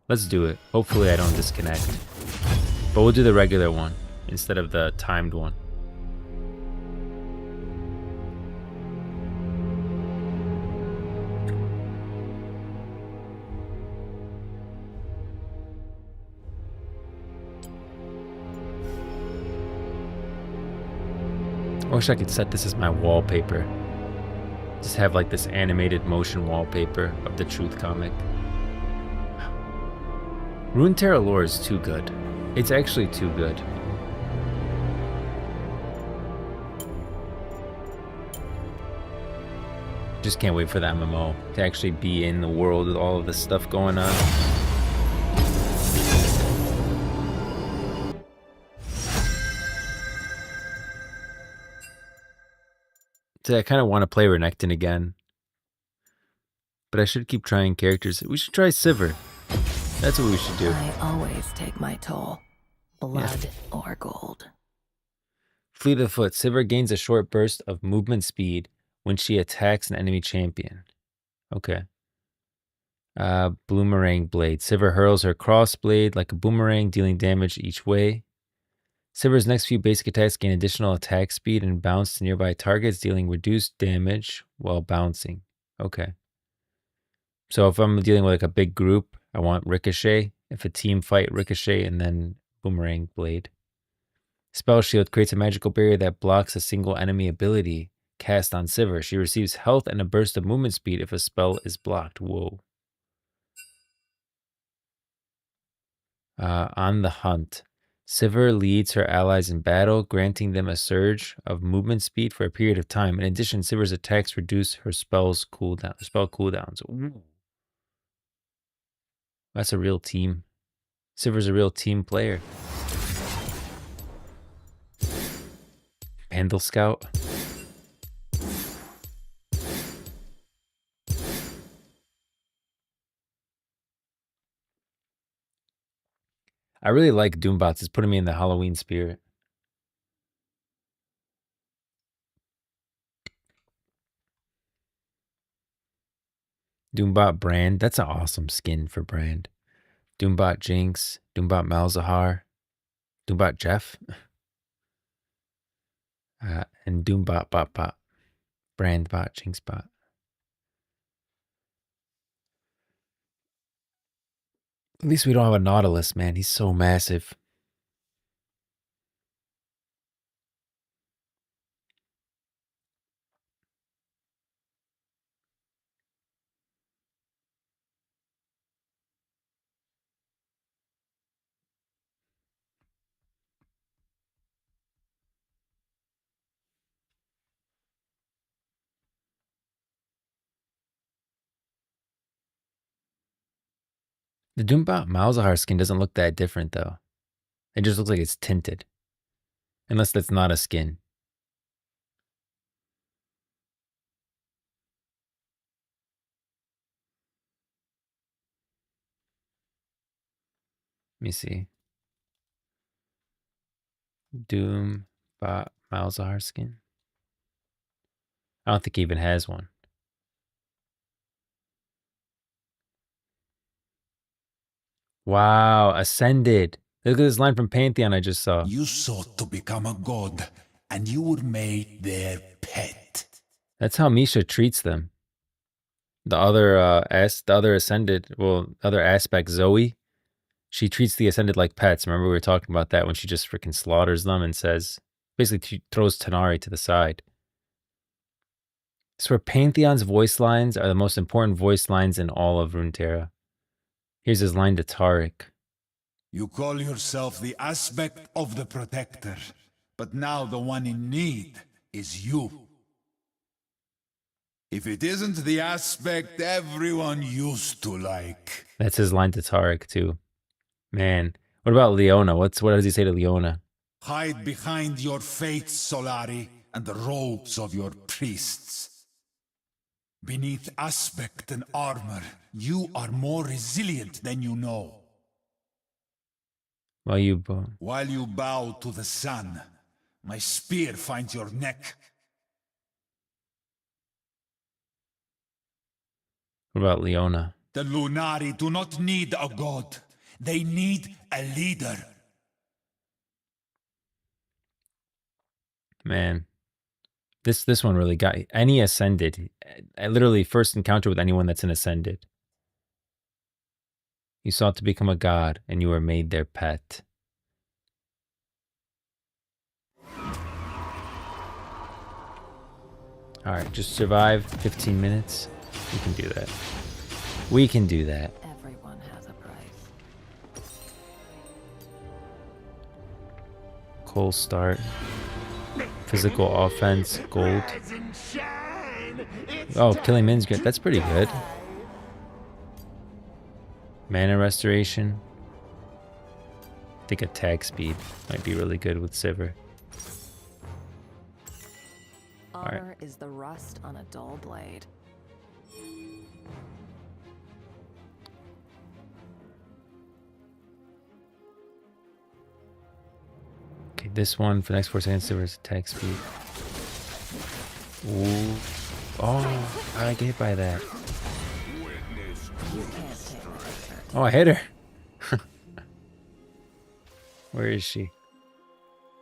Let's do it. Hopefully I don't disconnect. But we'll do the regular one instead of the timed one. I wish I could set this as my wallpaper. Just have like this animated motion wallpaper of the Truth comic. Runeterra lore is too good. It's actually too good. Just can't wait for the MMO to actually be in the world with all of this stuff going on. So I kind of want to play Renekton again. But I should keep trying characters. We should try Sivir. That's what we should do. I always take my toll. Blood or gold. Fleet of Foot. Sivir gains a short burst of movement speed when she attacks an enemy champion. Okay. Boomerang Blade. Sivir hurls her cross blade like a boomerang, dealing damage each way. Sivir's next few basic attacks gain additional attack speed and bounce to nearby targets, dealing reduced damage while bouncing. Okay. So if I'm dealing with like a big group, I want Ricochet. If a team fight, Ricochet and then Boomerang Blade. Spell Shield creates a magical barrier that blocks a single enemy ability cast on Sivir. She receives health and a burst of movement speed if a spell is blocked. Whoa. On the hunt. Sivir leads her allies in battle, granting them a surge of movement speed for a period of time. In addition, Sivir's attacks reduce her spell cooldowns. Ooh. That's a real team. Sivir's a real team player. Pandal Scout. I really like Doombots. It's putting me in the Halloween spirit. Doombot Brand. That's an awesome skin for Brand. Doombot Jinx. Doombot Malzahar. Doombot Jeff. And Doombot Bot. Brand Bot. Jinx Bot. At least we don't have a Nautilus, man. He's so massive. The Doombot Malzahar skin doesn't look that different, though. It just looks like it's tinted. Unless that's not a skin. Let me see. Doombot Malzahar skin. I don't think he even has one. Wow, ascended. Look at this line from Pantheon I just saw. You sought to become a god, and you were made their pet. That's how Misha treats them. The other ascended, well, other aspect, Zoe, she treats the ascended like pets. Remember we were talking about that when she just freaking slaughters them and says, basically she throws Tanari to the side. So Pantheon's voice lines are the most important voice lines in all of Runeterra. Here's his line to Tariq. You call yourself the aspect of the protector, but now the one in need is you. If it isn't the aspect everyone used to like. That's his line to Tariq too. Man, what about Leona? What does he say to Leona? Hide behind your faith, Solari, and the robes of your priests. Beneath aspect and armor, you are more resilient than you know. While you bow to the sun, my spear finds your neck. What about Leona? The Lunari do not need a god. They need a leader. Man, this one really got any ascended. I literally first encounter with anyone that's an ascended. You sought to become a god, and you were made their pet. All right, just survive 15 minutes. We can do that. We can do that. Everyone has a price. Cold start. Physical offense, gold. Oh, killing Min's good. That's pretty good. Mana restoration. I think attack speed might be really good with Sivir. Honor is the rust on a dull blade. Okay, this one for the next 4 seconds, Sivir's attack speed. Ooh. Oh, how did I get hit by that? You can't take my picture. Oh, I hit her. Where is she?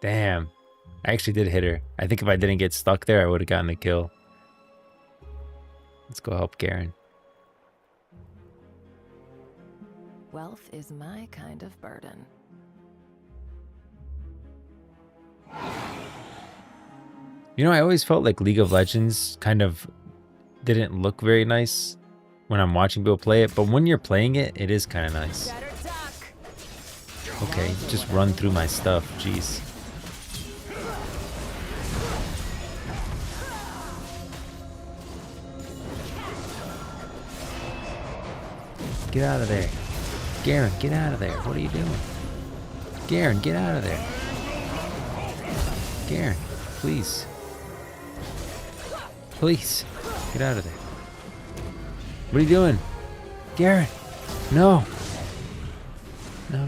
Damn. I actually did hit her. I think if I didn't get stuck there, I would have gotten the kill. Let's go help Garen. Wealth is my kind of burden. You know, I always felt like League of Legends kind of didn't look very nice when I'm watching people play it, but when you're playing it, it is kind of nice. Okay, just run through my stuff, jeez. Get out of there. Garen, get out of there. What are you doing? Garen, get out of there. Garen, please. Please, get out of there. What are you doing? Garen, no. No.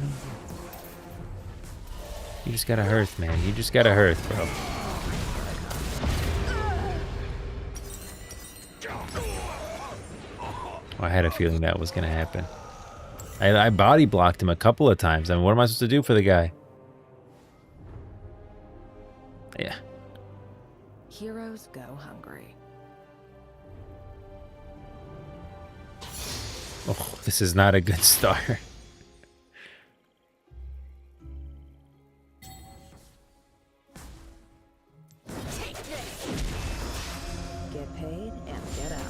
You just got a hearth, man. You just got a hearth, bro. Oh, I had a feeling that was going to happen. I body blocked him a couple of times. I mean, what am I supposed to do for the guy? Yeah. Heroes go hungry. Oh, this is not a good start. paid and get out.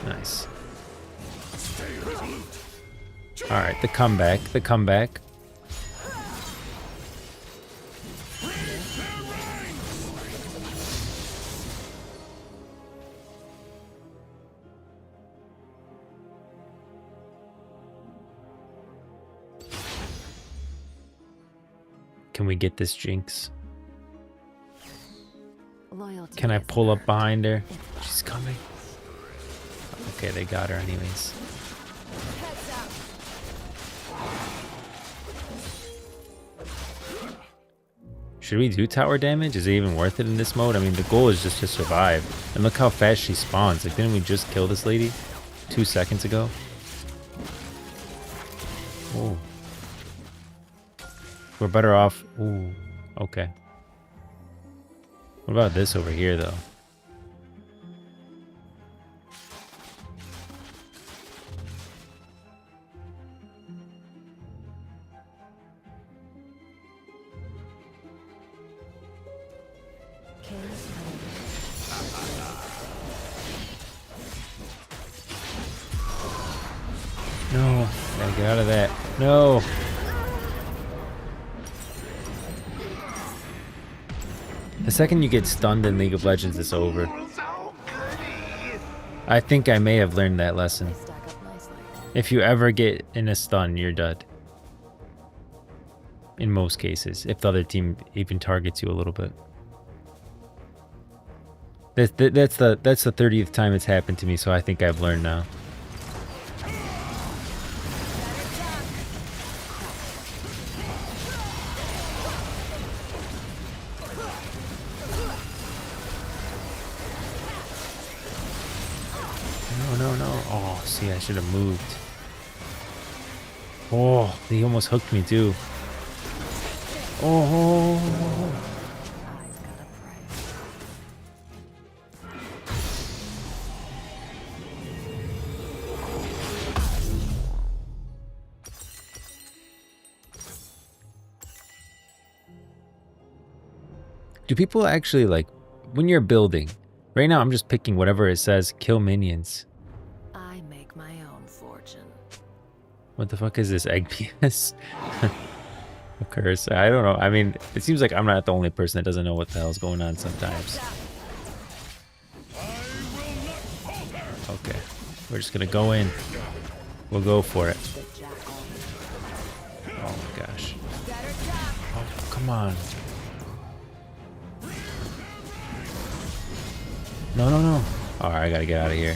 Nice. All right, the comeback, the comeback. Can we get this Jinx? Loyalty Can I is pull up earned. behind her? She's coming. Okay, they got her anyways. Should we do tower damage? Is it even worth it in this mode? I mean, the goal is just to survive. And look how fast she spawns. Like, didn't we just kill this lady 2 seconds ago? Oh. We're better off. Ooh, okay. What about this over here, though? King's No, gotta get out of that. No. The second you get stunned in League of Legends, it's over. I think I may have learned that lesson. They stack up nicely. If you ever get in a stun, you're dead. In most cases, if the other team even targets you a little bit. That's the 30th time it's happened to me, so I think I've learned now. No. Oh, see, I should have moved. Oh, he almost hooked me too. Oh. Eyes gotta pray. Do people actually, like, when you're building, right now I'm just picking whatever it says, kill minions. I make my own fortune. What the fuck is this, egg penis? A curse? I don't know. I mean, it seems like I'm not the only person that doesn't know what the hell's going on sometimes. Okay, we're just gonna go in. We'll go for it. The jackal. Oh my gosh. Oh, come on. No. Alright, I gotta get out of here.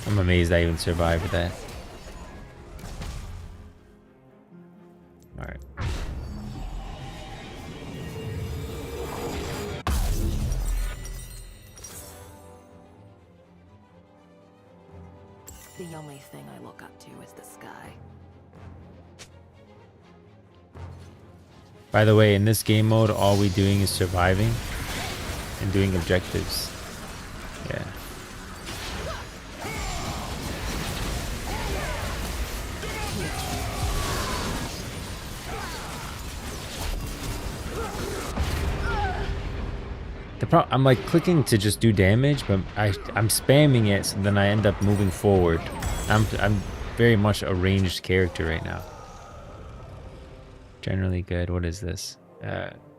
I'm amazed I even survived that. Alright. The only thing I look up to is the sky. By the way, in this game mode, all we doing is surviving and doing objectives. Yeah. I'm like clicking to just do damage, but I'm spamming it, so then I end up moving forward. I'm very much a ranged character right now. Generally good. What is this?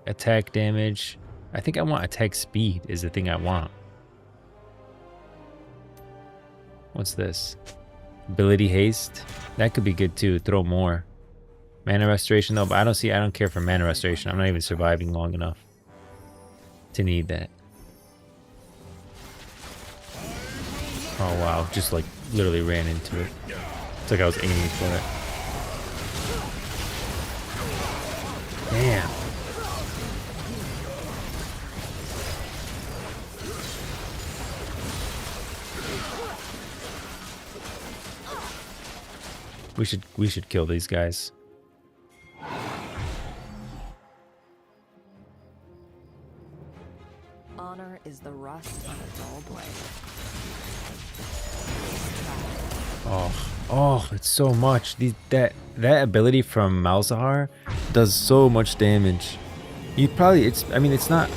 Attack damage. I think I want attack speed is the thing I want. What's this? Ability haste. That could be good too. Throw more. Mana restoration though, but I don't care for mana restoration. I'm not even surviving long enough to need that. Oh wow, just like literally ran into it. It's like I was aiming for it. Damn. We should kill these guys. Honor is the rust on a dull blade. Oh, it's so much. That ability from Malzahar does so much damage. You probably I mean it's not,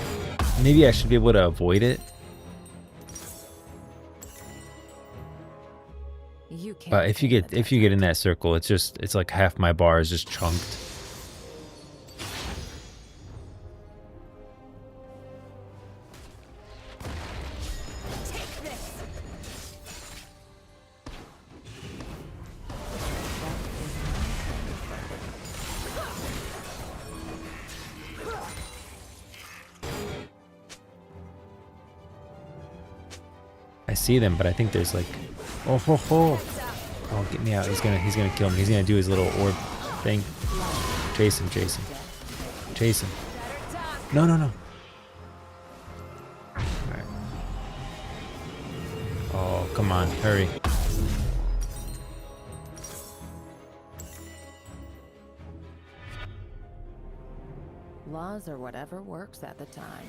maybe I should be able to avoid it. You can't But if you tame get the in that circle, it's like half my bar is just chunked. I see them, but I think there's like, oh ho ho. Oh, get me out. He's gonna kill me. He's gonna do his little orb thing. Chase him, chase him. Chase him. No, no, no. Alright. Oh, come on, hurry. laws or whatever works at the time.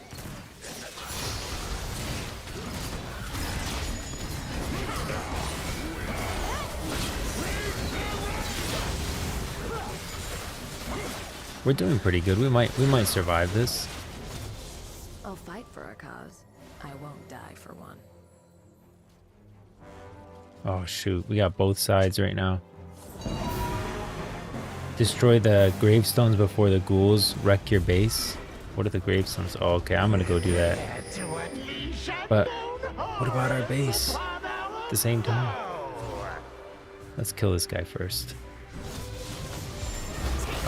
We're doing pretty good. We might survive this. I'll fight for a cause. I won't die for one. Oh shoot, we got both sides right now. Destroy the gravestones before the ghouls wreck your base. What are the gravestones? Oh, okay, I'm gonna go do that. But what about our base at the same time? Let's kill this guy first.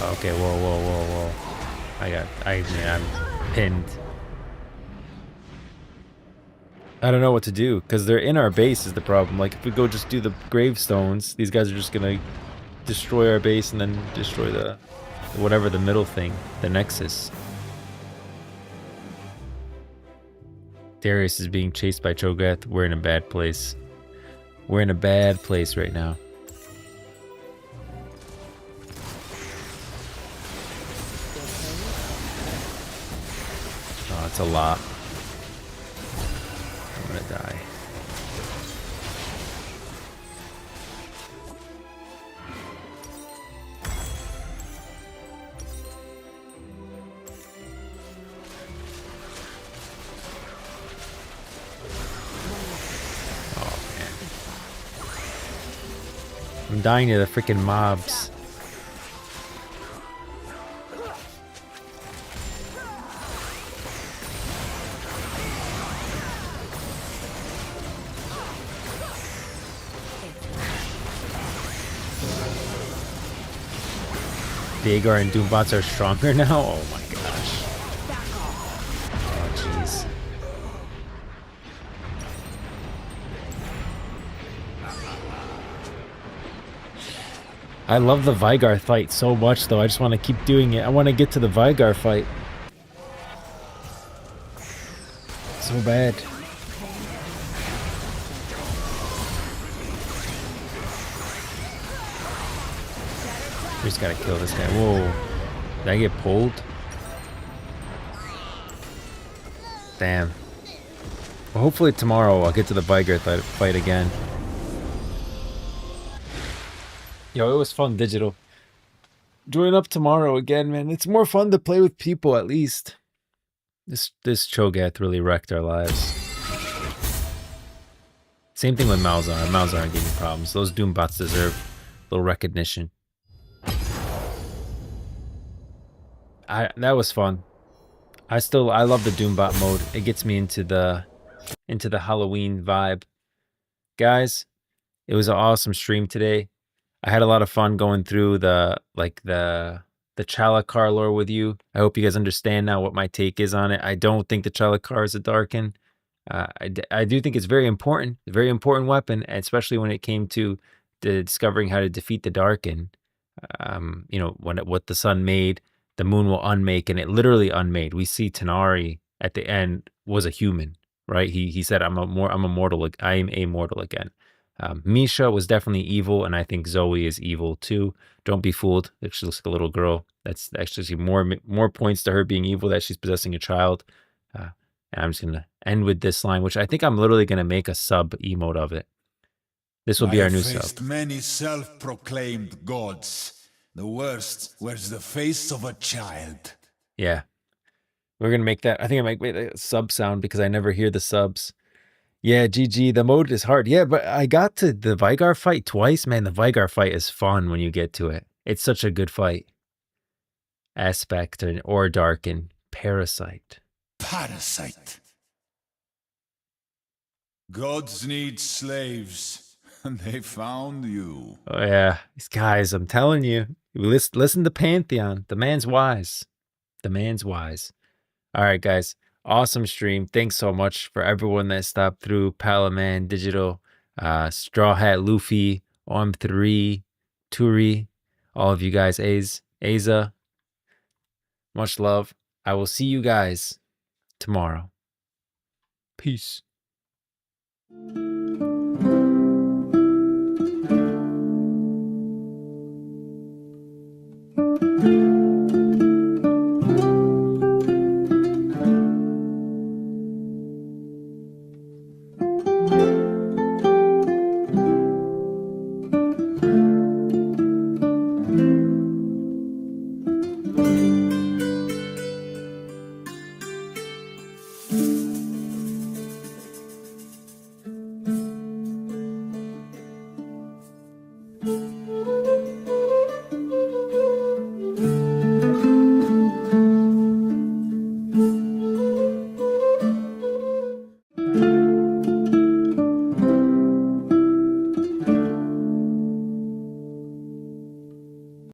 Okay, whoa, whoa, whoa, whoa. I'm pinned. I don't know what to do, because they're in our base is the problem. Like, if we go just do the gravestones, these guys are just gonna destroy our base and then destroy the whatever the middle thing, the nexus. Darius is being chased by Cho'Gath. We're in a bad place. We're in a bad place right now. Oh, it's a lot. I'm gonna die. Oh man. I'm dying to the freaking mobs. Dagar and Doombots are stronger now? Oh my gosh. Oh jeez. I love the Vygar fight so much though. I just want to keep doing it. I want to get to the Vygar fight. So bad. We just gotta kill this guy. Whoa. Did I get pulled? Damn. Well, hopefully tomorrow I'll get to the Vygar fight again. Yo, it was fun, Digital. Join up tomorrow again, man. It's more fun to play with people, at least. This Cho'Gath really wrecked our lives. Same thing with Malzahar. Malzahar gave me problems. Those Doombots deserve a little recognition. That was fun. I love the Doombot mode. It gets me into the Halloween vibe. Guys, it was an awesome stream today. I had a lot of fun going through the Chalicar lore with you. I hope you guys understand now what my take is on it. I don't think the Chalicar is a Darkin. I do think it's a very important weapon, especially when it came to discovering how to defeat the Darkin. You know, what the sun made, the moon will unmake, and it literally unmade. We see Tanari at the end was a human, right? He said, I'm immortal. I am immortal again. Misha was definitely evil, and I think Zoe is evil too. Don't be fooled. She looks like a little girl. That's actually more points to her being evil, that she's possessing a child. And I'm just gonna end with this line, which I think I'm literally gonna make a sub emote of it. This will I be our have new sub. faced many self-proclaimed gods. The worst wears the face of a child. Yeah. We're going to make that. I think I might make a sub sound because I never hear the subs. Yeah, GG. The mode is hard. Yeah, but I got to the Vigar fight twice. Man, the Vigar fight is fun when you get to it. It's such a good fight. Aspect or Darkin. Parasite. Parasite. Gods need slaves, and they found you. Oh, yeah. These guys, I'm telling you. Listen to Pantheon. The man's wise. The man's wise. All right, guys. Awesome stream. Thanks so much for everyone that stopped through. Palaman, Digital, Straw Hat, Luffy, OM3, Turi, all of you guys, Aza. Much love. I will see you guys tomorrow. Peace.